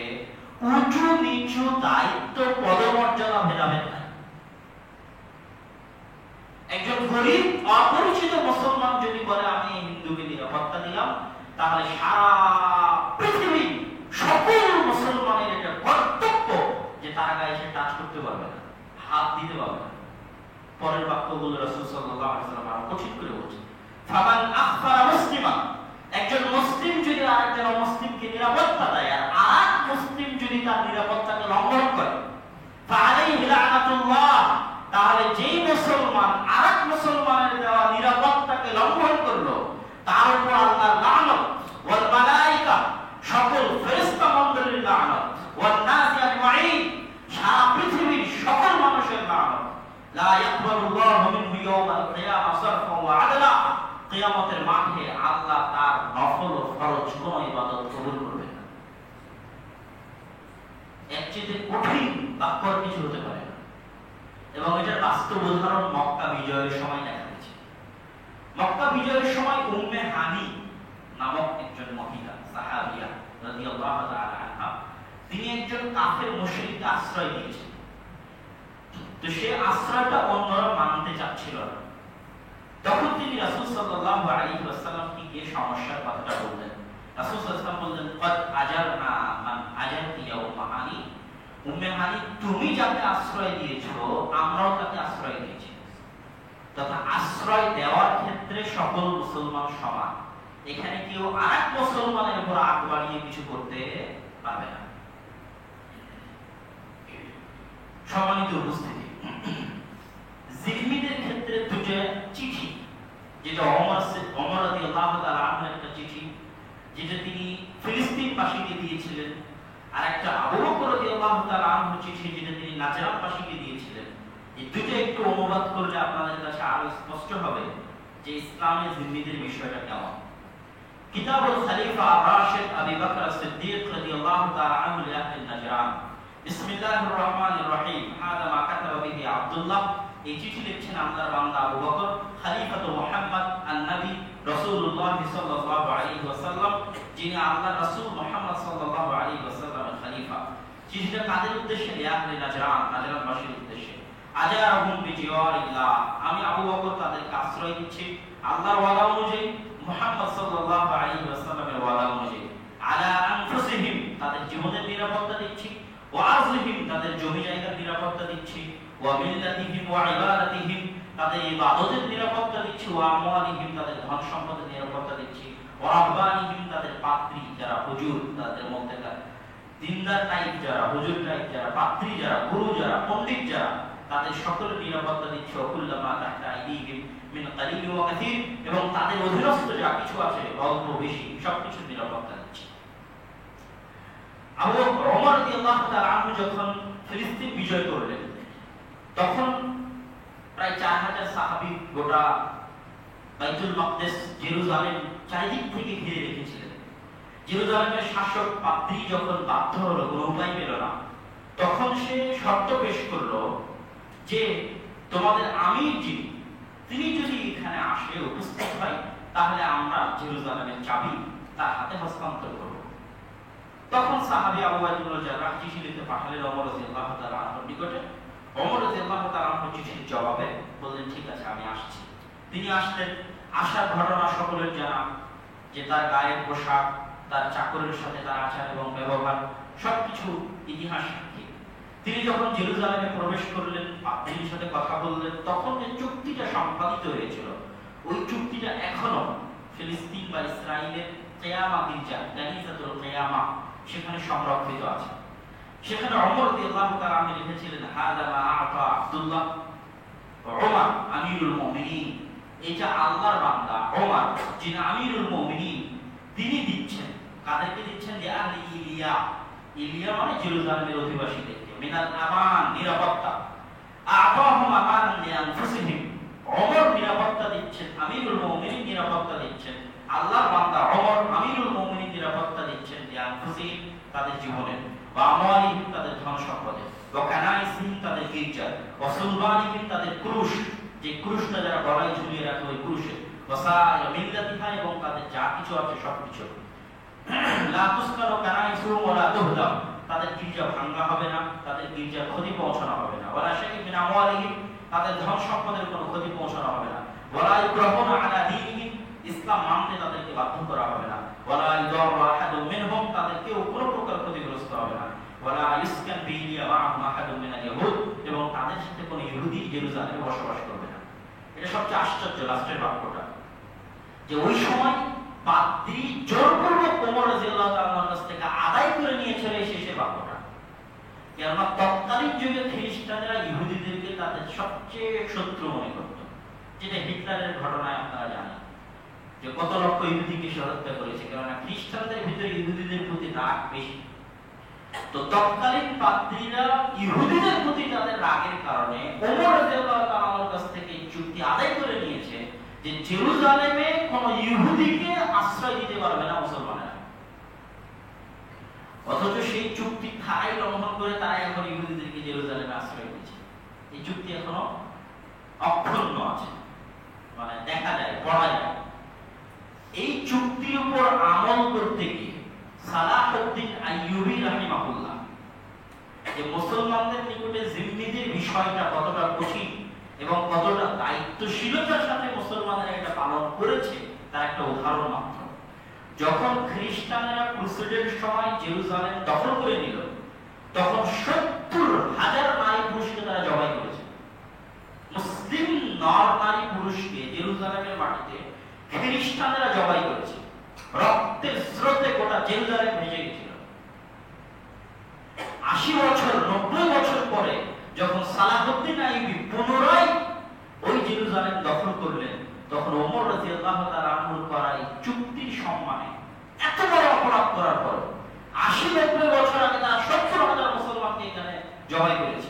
উঁচু নিচু দায়িত্ব, পদমর্যাদা ভেদাভেদ নাই। একজন গরিব অপরিচিত মুসলমান যদি বলে আমি হিন্দুকে নিরাপত্তা দিলাম, তাহলে সারা পৃথিবী সকল মুসলমানের এটা কর্তব্য যে তার গায়ে এসে টাচ করতে পারবে না, হাত দিতে পারবে না। পরের বাক্যগুলো রাসূল সাল্লাল্লাহু আলাইহি ওয়াসাল্লাম আরো কঠিন করে বলছেন, ফামান আখফারা মুসলিমা, একজন মুসলিম যদি আরেকজন অমুসলিমকে নিরাপত্তা দেয় আর আরেক মুসলিম যদি তার নিরাপত্তাকে লঙ্ঘন করে, ফাআলাইহি লানাতুল্লাহ, তাহলে যেই মুসলমান আরেক মুসলমানের দেওয়া নিরাপত্তাকে লঙ্ঘন করলো, তার উপর আল্লাহর লানত, ওয়াল মালায়েকা, সকল ফেরেশতা মণ্ডলীর লানত, ওয়ান নাসি আজমাইন, সারা পৃথিবীর সকল মানুষের লানত। লা ইয়াকবালুল্লাহু মিনহু ইয়াওমাল কিয়ামা সারফান ওয়া আদলা, কিয়ামতের মাঠে আল্লাহ তার নফল ও ফরজ কোনো ইবাদত কবুল করবেন না। এর চেয়ে কঠিন বাক্য কিছু হতে পারে না। এবং এটার বাস্তব উদাহরণ মক্কা বিজয়ের সময় দেখা গেছে। মক্কা বিজয়ের সময় উম্মে হানি নামক একজন মহিলা সাহাবিয়া রাদিয়াল্লাহু তাআলা আনহা, তিনি একজন কাফের মুশরিককে আশ্রয় দিয়েছেন। তো সে আশ্রয়টা অন্যরা মানতে চাচ্ছিল না। তখন তিনি রাসূল সাল্লাল্লাহু আলাইহি ওয়াসাল্লামকে গিয়ে সমস্যার কথাটা বললেন। রাসূল সাল্লাল্লাহু আলাইহি ওয়াসাল্লাম বললেন, কদ আজারনা মান আজারতি ইয়া উম্মে হানি, উম্মে হানি তুমি যাকে আশ্রয় দিয়েছো আমরাও তাকে আশ্রয় দিয়েছি। তথা আশ্রয় দেওয়ার ক্ষেত্রে সকল মুসলমান সমান, এখানে কেউ আরেক মুসলমানের উপর আগ বাড়িয়ে কিছু করতে পারবে না। সম্মানিত উপস্থিতি, জিম্মিদের ক্ষেত্রে দুটো চিঠি, যেটা ওমর রাদিয়াল্লাহু তাআলা আনহুর একটা চিঠি যেটা তিনি ফিলিস্তিনবাসীকে দিয়েছিলেন, আর একটা আবু বকর রাদিয়াল্লাহু তাআলা আনহুর চিঠি যেটা তিনি নাজরানবাসীকে দিয়েছিলেন। এই দুটো একটু অনুবাদ করলে আপনাদের কাছে আরো স্পষ্ট হবে যে ইসলামের জিম্মিদের বিষয়টা কেমন। কিতাবুল খলিফা রাশিদ আবু বকর as-সিদ্দিক রাদিয়াল্লাহু তাআলা আনহু লিআহলি নাজরান, বিসমিল্লাহির রহমানির রহিম, হাদা মা কাতাবা বিহি আব্দুল্লাহ, এই চিঠি লিখছেন আল্লাহর বান্দা আবু বকর, খলিফাতু মুহাম্মদ আন-নবী রাসূলুল্লাহ সাল্লাল্লাহু আলাইহি ওয়াসাল্লাম, যিনি আল্লাহর রাসূল মুহাম্মদ সাল্লাল্লাহু আলাইহি ওয়াসাল্লামের খলিফা। চিঠিটা কাদের উদ্দেশ্যে? লিআহলি নাজরান, নাজরানবাসীর উদ্দেশ্যে। আজারহুম বিজিওয়ারিল্লাহ, আমি আবু বকর তাদেরকে আশ্রয় দিচ্ছি আল্লাহর ওয়াদা অনুযায়ী, মুহাম্মদ সাল্লাল্লাহু আলাইহি ওয়াসাল্লামের ওয়াদা অনুযায়ী। আলা আনফুসিহিম, তাদের জীবনের নিরাপত্তা দিচ্ছি, ওয়া আরযিহিম, তাদের জমি জায়গার নিরাপত্তা দিচ্ছি, ওয়া মিল্লাতিহিম ওয়া ইবাদাতিহিম, তাদের ইবাদতের নিরাপত্তা দিচ্ছি, ওয়া আমওয়ালিহিম, তাদের ধন সম্পদের নিরাপত্তা দিচ্ছি, ওয়া রাহবানিহিম, তাদের পাত্রী যারা হুজুর, তাদের মধ্যেকার দিনদার টাইপ যারা, হুজুর টাইপ যারা, পাত্রী যারা, গুরু যারা, পণ্ডিত যারা, তাদের সকলের নিরাপত্তা দিচ্ছি। ওকুল্লামা তাহতা আইদিহিম মিন কালিল ওয়া কাসীর, এবং তাদের অধীনস্থ যা কিছু আছে অল্প বেশি সবকিছুর নিরাপত্তা দিচ্ছি। আবু বকর ওমর রাদিয়াল্লাহু তাআলা আনহু যখন ফিলিস্তিন বিজয় করলেন, তখন প্রায় 4000 সাহাবী গোটা বাইতুল মাকদিস জেরুজালেম চারিদিক থেকে ঘিরে রেখেছিলেন। জেরুজালেমের শাসক পাদ্রী যখন বাধ্য হলো, কোনো উপায় পেল না, তখন সে শর্ত পেশ করলো যে তোমাদের আমির যিনি, তিনি যদি এখানে আসে, উপস্থিত হয়, তাহলে আমরা জেরুজালেমের চাবি তার হাতে হস্তান্তর করব। তখন সাহাবী আবু ওয়াইল ইবনে জাররাহ চিঠি লিখে পাঠালেন ওমর রাদিয়াল্লাহু তাআলা আনহুর নিকটে। ওমর রাদিয়াল্লাহু তাআলা আনহু চিঠির জবাবে বললেন, ঠিক আছে, আমি আসছি। তিনি আসলেন। আসার ঘটনা সকলের জানা, যে তার গায়ের পোশাক, তার চাকরের সাথে তার আচার এবং ব্যবহার সবকিছু ইতিহাস সাক্ষী। তিনি যখন জেরুজালেমে প্রবেশ করলেন, পাদ্রীর সাথে কথা বললেন, তখন যে চুক্তিটা সম্পাদিত হয়েছিল, ওই চুক্তিটা এখনো ফিলিস্তিন বা ইসরায়েলের কিয়ামা গির্জা, কানিসাতুল কিয়ামা, সেখানে সংরক্ষিত আছে। সেখানে ওমর রাদিয়াল্লাহু তাআলা আনহু লিখেছিলেন, হাযা মা আতা আব্দুল্লাহ ওমর আমিরুল মুমিনিন, এটা আল্লাহর বান্দা ওমর, যিনি আমিরুল মুমিনিন, তিনি দিচ্ছেন। কাদেরকে দিচ্ছেন? যে আহলি ইলিয়া। ইলিয়া মানে জেরুজালেমের অধিবাসীদেরকে। মিনাল আমান, নিরাপত্তা। আতাহুম আমানান লিআনফুসিহিম, ওমর নিরাপত্তা দিচ্ছেন, আমিরুল মুমিনিন নিরাপত্তা দিচ্ছেন। আল্লাহর বান্দা ওমর আমিরুল মুমিনিন নিরাপত্তা দিচ্ছেন লিআনফুসিহিম, তাদের জীবনের, ওয়া আমওয়ালিহিম, তাদের ধন সম্পদে, ওয়া কানাইসিহিম, তাদের গির্জা, ওয়া সুলবানিহিম, তাদের ক্রুশ, যে ক্রুশটা যারা গলায় ঝুলিয়ে রাখে ওই ক্রুশে, ওয়া সাইরা মিল্লাতিহা, এবং তাদের যা কিছু আছে সবকিছু। লা তুসকানু কানাইসুহুম ওয়া লা তুহদাম, তাদের গির্জা ভাঙা হবে না, তাদের গির্জার ক্ষতি পৌঁছানো হবে না। ওয়ালা শাইইন মিন আমওয়ালিহিম, তাদের ধন সম্পদের কোনো ক্ষতি পৌঁছানো হবে না। ওয়ালা ইকরাহুনা আলা দীনিহিম, ইসলাম মানতে তাদেরকে বাধ্য করা হবে না। ওয়ালা ইউদারু আহাদুম মিনহুম, তাদের কেউ কোনো প্রকার ক্ষতিগ্রস্ত হবে না। ওয়ালা ইসকান বিহিয়া মাআহুম আহাদুম মিনাল ইয়াহুদ, এবং তাদের সাথে কোনো ইহুদি জেরুজালেমে বসবাস করবে না। এটা সবচেয়ে আশ্চর্য লাস্টের বাক্যটা, যে ওই সময় পাদ্রী জোরপূর্বক ওমর রাদিয়াল্লাহু তাআলার কাছ থেকে আদায় করে নিয়ে চলে এসেছে বাক্যটা। কেননা তৎকালীন যুগে খ্রিস্টানরা ইহুদিদেরকে তাদের সবচেয়ে শত্রু মনে করত, যেটা হিটলারের ঘটনায় আপনারা জানেন, যে কত লক্ষ ইহুদিকে সে হত্যা করেছে, কেননা খ্রিস্টানদের ভিতরে ইহুদিদের প্রতি রাগ বেশি। তো তৎকালীন পাদ্রীরা ইহুদিদের প্রতি তাদের রাগের কারণে ওমর রাদিয়াল্লাহু তাআলার কাছ থেকে চুক্তি আদায় করে নিয়েছে যে জেরুজালেমে কোন ইহুদিকে আশ্রয় দিতে পারবে না মুসলমানেরা। অথচ সেই চুক্তি ধারাই লঙ্ঘন করে তারা এখন ইহুদিদেরকে জেরুজালেমে আশ্রয় দিচ্ছে। এই চুক্তি এখনো অক্ষুণ্ণ আছে, মানে দেখা যায়, পড়া যায়। এই চুক্তির উপর আমল করতে গিয়ে সালাহউদ্দিন আইয়ুবী রাহিমাহুল্লাহ, যে মুসলমানদের নিকটে জিম্মিদের বিষয়টা কতটা কঠিন এবং কতটা দায়িত্বশীলতার সাথে মুসলমানরা এটা পালন করেছে, তার একটা উদাহরণ মাত্র। যখন খ্রিস্টানেরা ক্রুসেডের সময় জেরুজালেম দখল করে নিল, তখন ৭০,০০০ নারী পুরুষকে তারা জবাই করেছে। মুসলিম নর নারী পুরুষকে জেরুজালেমের মাটিতে খ্রিস্টানেরা জবাই করেছে। রক্তের স্রোতে গোটা জেরুজালেম ভেসে গেছিল। ৮০ বছর ৯০ বছর পরে যখন সালাহউদ্দিন আইয়ুবী পুনরায় ওই জেরুজালেম দখল করলেন, তখন ওমর রাদিয়াল্লাহু তাআলা আনহুর করা এই চুক্তির সম্মানে এত বড় অপরাধ করার পর ৮০-৯০ বছর আগে তারা ৭০,০০০ মুসলমানকে এখানে জবাই করেছে।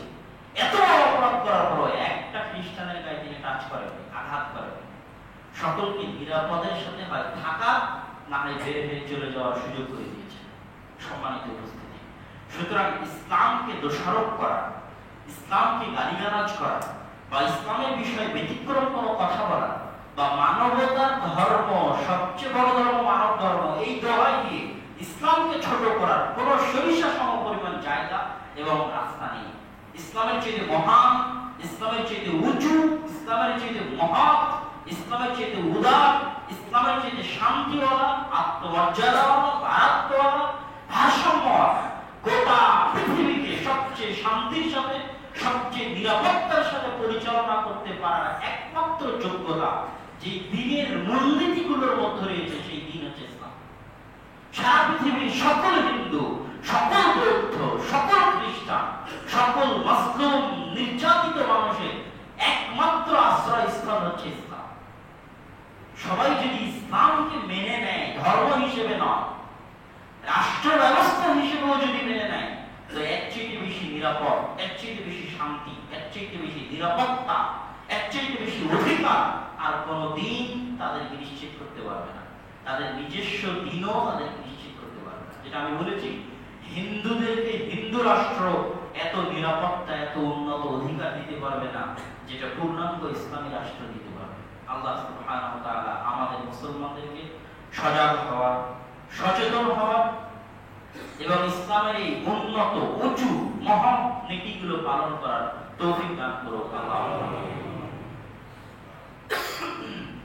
এত বড় অপরাধ করার পর একটা খ্রিস্টানের গায়ে তিনি টাচ করেন, আঘাত করেন। সকলকে নিরাপদের সাথে হয় থাকা, না হয় বের হয়ে চলে যাওয়ার সুযোগ করে দিয়েছে। সম্মানিত উপস্থিতি, সুতরাং ইসলামকে দোষারোপ করা, ইসলামকে গালিগালাজ করা, বা ইসলামের বিষয়ে ব্যতিক্রম কোনো কথা বলা, বা মানবতার ধর্ম, সবচেয়ে বড় ধর্ম মানব ধর্ম, এই দোহাই দিয়ে ইসলামকে ছোট করার কোন সরিষা সম পরিমাণ জায়গা এবং রাস্তা নেই। ইসলামের চেয়ে মহান, ইসলামের চেয়ে উঁচু, ইসলামের চেয়ে মহৎ, ইসলামের চেয়ে উদার, ইসলামের চেয়ে শান্তিওয়ালা, আত্মমর্যাদাওয়ালা, ভারতওয়ালা, ভারসাম্যওয়ালা, গোটা পৃথিবীকে সবচেয়ে শান্তির সাথে, সবচেয়ে নিরাপত্তার সাথে পরিচালনা করতে পারার একমাত্র যোগ্যতা যে দিনের মূলনীতিগুলোর মধ্যে রয়েছে, সেই দিন হচ্ছে ইসলাম। সারা পৃথিবীর সকল হিন্দু, সকল বৌদ্ধ, সকল খ্রিস্টান, সকল মুসলিম নির্যাতিত মানুষের একমাত্র আশ্রয়স্থল হচ্ছে ইসলাম। সবাই যদি ইসলামকে মেনে নেয়, ধর্ম হিসেবে নয়, রাষ্ট্র ব্যবস্থা হিসেবেও যদি মেনে নেয়, তো এর চেয়ে বেশি নিরাপদ, এর চেয়ে বেশি শান্তি, এর চেয়ে বেশি নিরাপত্তা, এর চেয়ে বেশি অধিকার আর কোনো দিন তাদেরকে নিশ্চিত করতে পারবে না। তাদের নিজস্ব দিনও তাদেরকে নিশ্চিত করতে পারবে না। যেটা আমি বলেছি, হিন্দুদেরকে হিন্দু রাষ্ট্র এত নিরাপত্তা, এত উন্নত অধিকার দিতে পারবে না যেটা পূর্ণাঙ্গ ইসলামী রাষ্ট্র দিতে পারবে। আল্লাহ সুবহানাহু ওয়া তাআলা আমাদের মুসলমানদেরকে সজাগ হওয়া, সচেতন হওয়া এবং ইসলামের এই উন্নত উঁচু মহান নীতিগুলো পালন করার তৌফিক দান করুক আল্লাহ।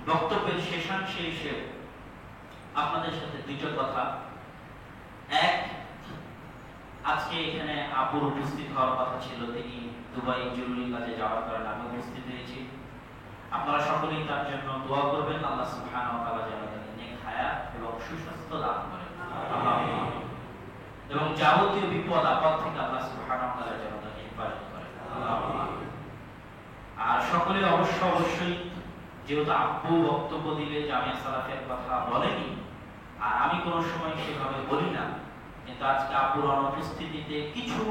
বক্তব্যের শেষাংশে এসে আপনাদের সাথে দুটো কথা। এক, আজকে এখানে আপুর উপস্থিত হওয়ার কথা ছিল, তিনি দুবাই জরুরি কাজে যাওয়ার কারণে আমি উপস্থিত হয়েছি। আপনারা সকলেই তার জন্য দোয়া করবেন, আল্লাহ সুবহানাহু ওয়া তাআলা যেন তাকে নেক হায়াত এবং সুস্বাস্থ্য দান করেন এবং যাবতীয় বিপদ আপদ থেকে আল্লাহ সুবহানাহু ওয়া তাআলা যেন তাকে হেফাজত করেন। আর সকলে অবশ্যই, যেহেতু আব্বু বক্তব্য দিলে জামিয়া সালাফিয়ার কথা বলেনি, আর আমি কোনো সময় সেভাবে বলি না, কিন্তু আজকে আব্বুর অনুপস্থিতিতে কিছু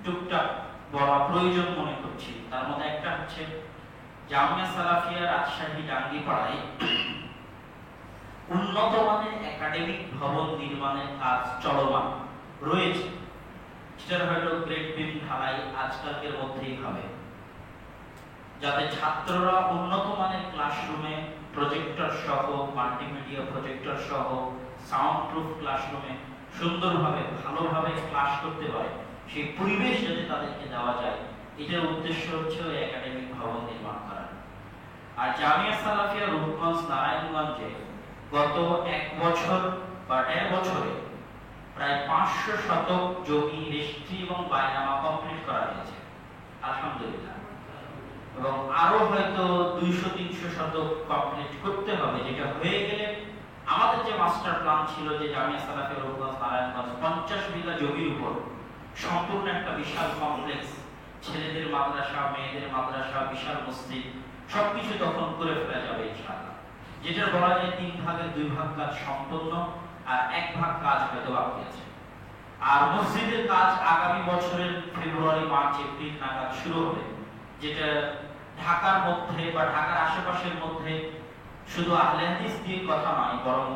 টুকটাক বলা প্রয়োজন মনে করছি। তার মধ্যে একটা হচ্ছে জামিয়া সালাফিয়া রাজশাহী ডাঙ্গিপাড়ায় উন্নত মানের একাডেমিক ভবন নির্মাণের কাজ চলমান রয়েছে। সেটা হয়তো গ্রেড বিম ঢালাই আজকালকের মধ্যেই হবে, যাতে ছাত্ররা উন্নত মানের ক্লাসরুমে প্রজেক্টর সহ, মাল্টিমিডিয়া প্রজেক্টর সহ, সাউন্ড প্রুফ ক্লাসরুমে সুন্দরভাবে ভালোভাবে ক্লাস করতে পারে, সেই পরিবেশ যাতে তাদেরকে দেওয়া যায়, এটার উদ্দেশ্য হচ্ছে ওই একাডেমিক ভবন নির্মাণ করা। আর জামিয়া সালাফিয়া রূপগঞ্জ নারায়ণগঞ্জে গত 1 বছর বা 1.5 বছরে প্রায় 500 শতক জমি রেজিস্ট্রি এবং বায়নামা কমপ্লিট করা হয়েছে আলহামদুলিল্লাহ, এবং আরো হয়তো 200-300 শতক কমপ্লিট করতে হবে, যেটা হয়ে গেলে আমাদের যে মাস্টার প্ল্যান ছিল যে জামিয়া সালাফিয়া রূপগঞ্জ নারায়ণগঞ্জ 50 বিঘা জমির উপর সম্পূর্ণ একটা বিশাল কমপ্লেক্স, ছেলেদের মাদ্রাসা, মেয়েদের মাদ্রাসা, বিশাল মসজিদ, সবকিছু তখন করে ফেলা যাবে ইনশাআল্লাহ। যেটা বলা যায় 3 ভাগের 2 ভাগ কাজ সম্পূর্ণ, আর 1 ভাগ কাজ হয়তো বাকি আছে। আর মসজিদের কাজ আগামী বছরের ফেব্রুয়ারি, মার্চ, এপ্রিল নাগাদ শুরু হবে, যেটা ঢাকার মধ্যে বা ঢাকার আশেপাশের মধ্যে শুধু আহলে হাদিস দিয়ে কথা নয়, বরং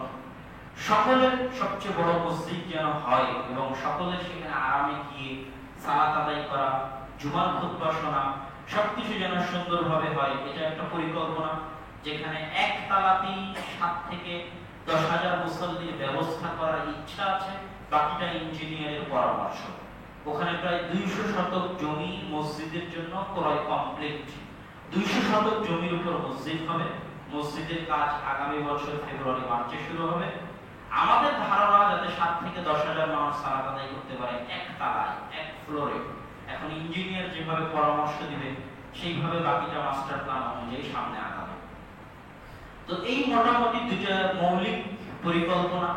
সকলের সবচেয়ে বড় মসজিদ যেন হয় এবং সকলের সেখানে আরামে গিয়ে সালাত আদায় করা, জুমার খুতবা শোনা, সবকিছু যেন সুন্দরভাবে হয়। এটা একটা পরিকল্পনা, যেখানে একতলাতেই 7 থেকে 10,000 মুসল্লির ব্যবস্থা করার ইচ্ছা আছে, বাকিটা ইঞ্জিনিয়ারের পরামর্শ। ওখানে প্রায় 200 শতক জমি মসজিদের জন্য ক্রয় কমপ্লিট। 200 শতক জমির উপর মসজিদ হবে। মসজিদের কাজ আগামী বছর ফেব্রুয়ারি মার্চে শুরু হবে। আমাদের ধারণা যাতে 7 থেকে 10,000 মানুষ সালাত আদায় করতে পারে একতলায়, এক ফ্লোরে। এখন ইঞ্জিনিয়ার যেভাবে পরামর্শ দিবে সেইভাবে বাকিটা মাস্টার প্ল্যান অনুযায়ী সামনে আগাবে। তো এই মোটামুটি দুটো মৌলিক পরিকল্পনা,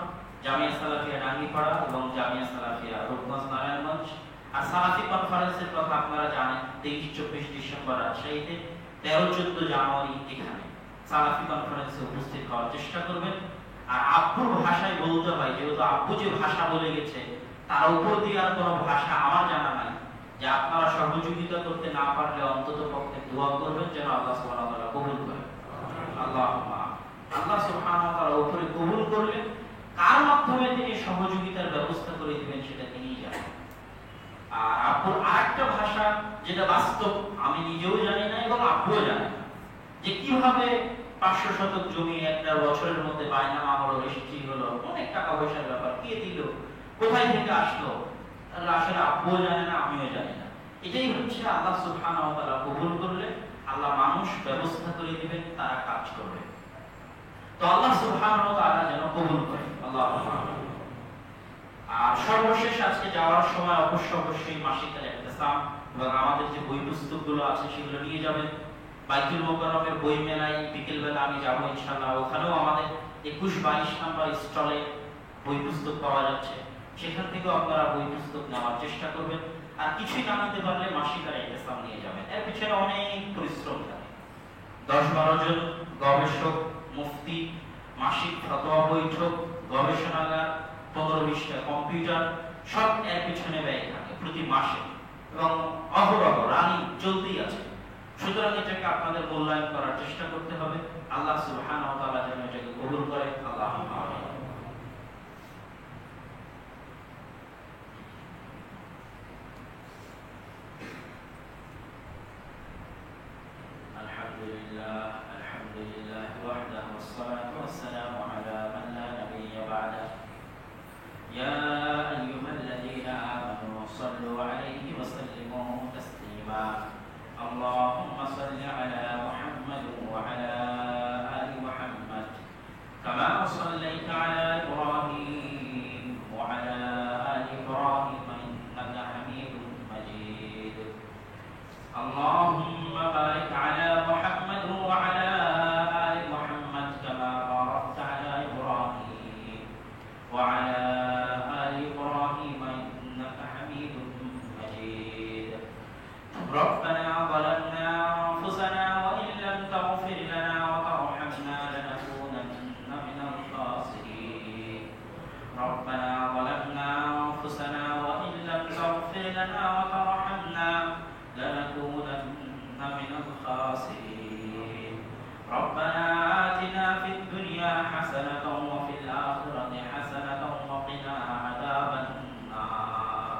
জামিয়া সালাফিয়া ডাঙ্গিপাড়া এবং জামিয়া সালাফিয়া রূপগঞ্জ নারায়ণগঞ্জ। আর সালাফি কনফারেন্সের কথা আপনারা জানেন, 23-24 ডিসেম্বর রাজশাহীতে, 13-14 জানুয়ারি এখানে সালাফি কনফারেন্সে উপস্থিত হওয়ার চেষ্টা করবেন। আর আব্বুর ভাষায় বলতে হয়, যেহেতু আব্বু যে ভাষা বলে গেছে তার উপর দিয়ে আর কোনো ভাষা আমার জানা নাই, যে আপনারা সহযোগিতা করতে না পারলে অন্তত পক্ষে দোয়া করবেন যেন আল্লাহ সুবহানাহু ওয়া তাআলা কবুল করেন। আল্লাহ সুবহানাহু ওয়া তাআলা উপরে কবুল করলে কার মাধ্যমে তিনি সহযোগিতার ব্যবস্থা করে দিবেন সেটা তিনিই জানেন। আর আব্বুর আরেকটা ভাষা যেটা বাস্তব, আমি নিজেও জানি না এবং আব্বুও জানে না, যে কিভাবে 500 শতক জমি একটা বছরের মধ্যে বায়নামা হলো, রেজিস্ট্রি হলো, অনেক টাকা পয়সার ব্যাপার, কে দিল, কোথায় থেকে আসলো, আসলে আব্বুও জানে না, আমিও জানি না। এটাই হচ্ছে আল্লাহ সুবহানাহু ওয়া তাআলা কবুল করলে আল্লাহ মানুষ ব্যবস্থা করে দিবেন, তারা কাজ করবে। তো আল্লাহ সুবহানাহু ওয়া তাআলা যেন কবুল করেন, আল্লাহুম্মা আমিন। আর সর্বশেষ আজকে যাওয়ার সময় অবশ্যই মাসিক ইহতিসাম এবং আমাদের যে বই পুস্তকগুলো আছে সেগুলো নিয়ে যাবেন। বাইতুল মোকাররমের বই মেলায় বিকেল বেলা আমি যাব ইনশাআল্লাহ। ওখানেও আমাদের 21-22 নাম্বার স্টলে বই পুস্তক পাওয়া যাচ্ছে, সেখান থেকেও আপনারা বই পুস্তক নেওয়ার চেষ্টা করবেন। আর কিছুই না নিতে পারলে মাসিক ইহতিসাম নিয়ে যাবেন। এর পিছনে অনেক পরিশ্রম থাকে, 10-12 জন গবেষক, মুফতি, মাসিক ফতোয়া বৈঠক, গবেষণাগার, 15-20টা কম্পিউটার, সব এর পিছনে ব্যয় থাকে প্রতি মাসে এবং অহরহ রানিং চলতেই আছে। সুতরাং এটাকে আপনাদের মূল্যায়ন করার চেষ্টা করতে হবে। আল্লাহ সুবহানাহু ওয়া তাআলা যেন এটাকে কবুল করে, আল্লাহুম্মা আমিন। والسلام على من لا نبي بعده يا أيها الذين آمنوا صلوا عليه وسلموا تسليما اللهم صل على محمد وعلى آل محمد كما صليت على إبراهيم وعلى آل إبراهيم إنك حميد مجيد اللهم بارك على محمد وعلى آل محمد كما باركت على إبراهيم وعلى آل إبراهيم إنك حميد مجيد ربنا ظلمنا أنفسنا وإن لم تغفر لنا وترحمنا لنكونن من الخاسرين ربنا ظلمنا أنفسنا وإن لم تغفر لنا وترحمنا لنكونن من الخاسرين ربنا آتنا في الدنيا حسنة وفي الآخرة حسنة وقنا عذاب النار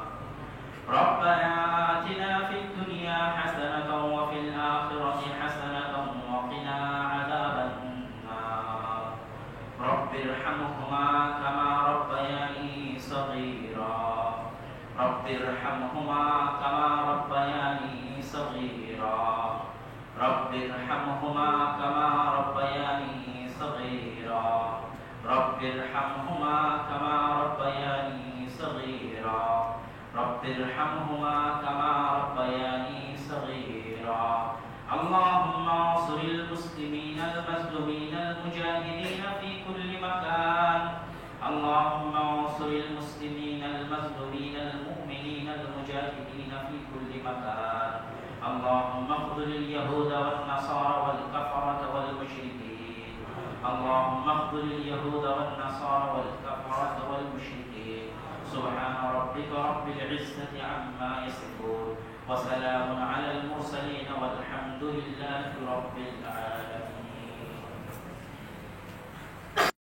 ربنا آتنا في الدنيا حسنة وفي الآخرة حسنة وقنا عذاب النار رب ارحمهما كما ربياني صغيرا رب ارحمهما كما ربياني صغيرا رب ارحمهما كما ربياني صغيرا رب ارحمهما كما ربياني صغيرا رب ارحمهما كما ربياني صغيرا اللهم انصر المسلمين المظلومين المجاهدين في كل مكان اللهم انصر المسلمين المظلومين المؤمنين المجاهدين في كل مكان اللهم اخذل اليهود والنصارى والكفرة والمشركين اللهم اخذل اليهود والنصارى والكفرة والمشركين سبحان ربك رب العزة عما يصفون وسلام على المرسلين والحمد لله رب العالمين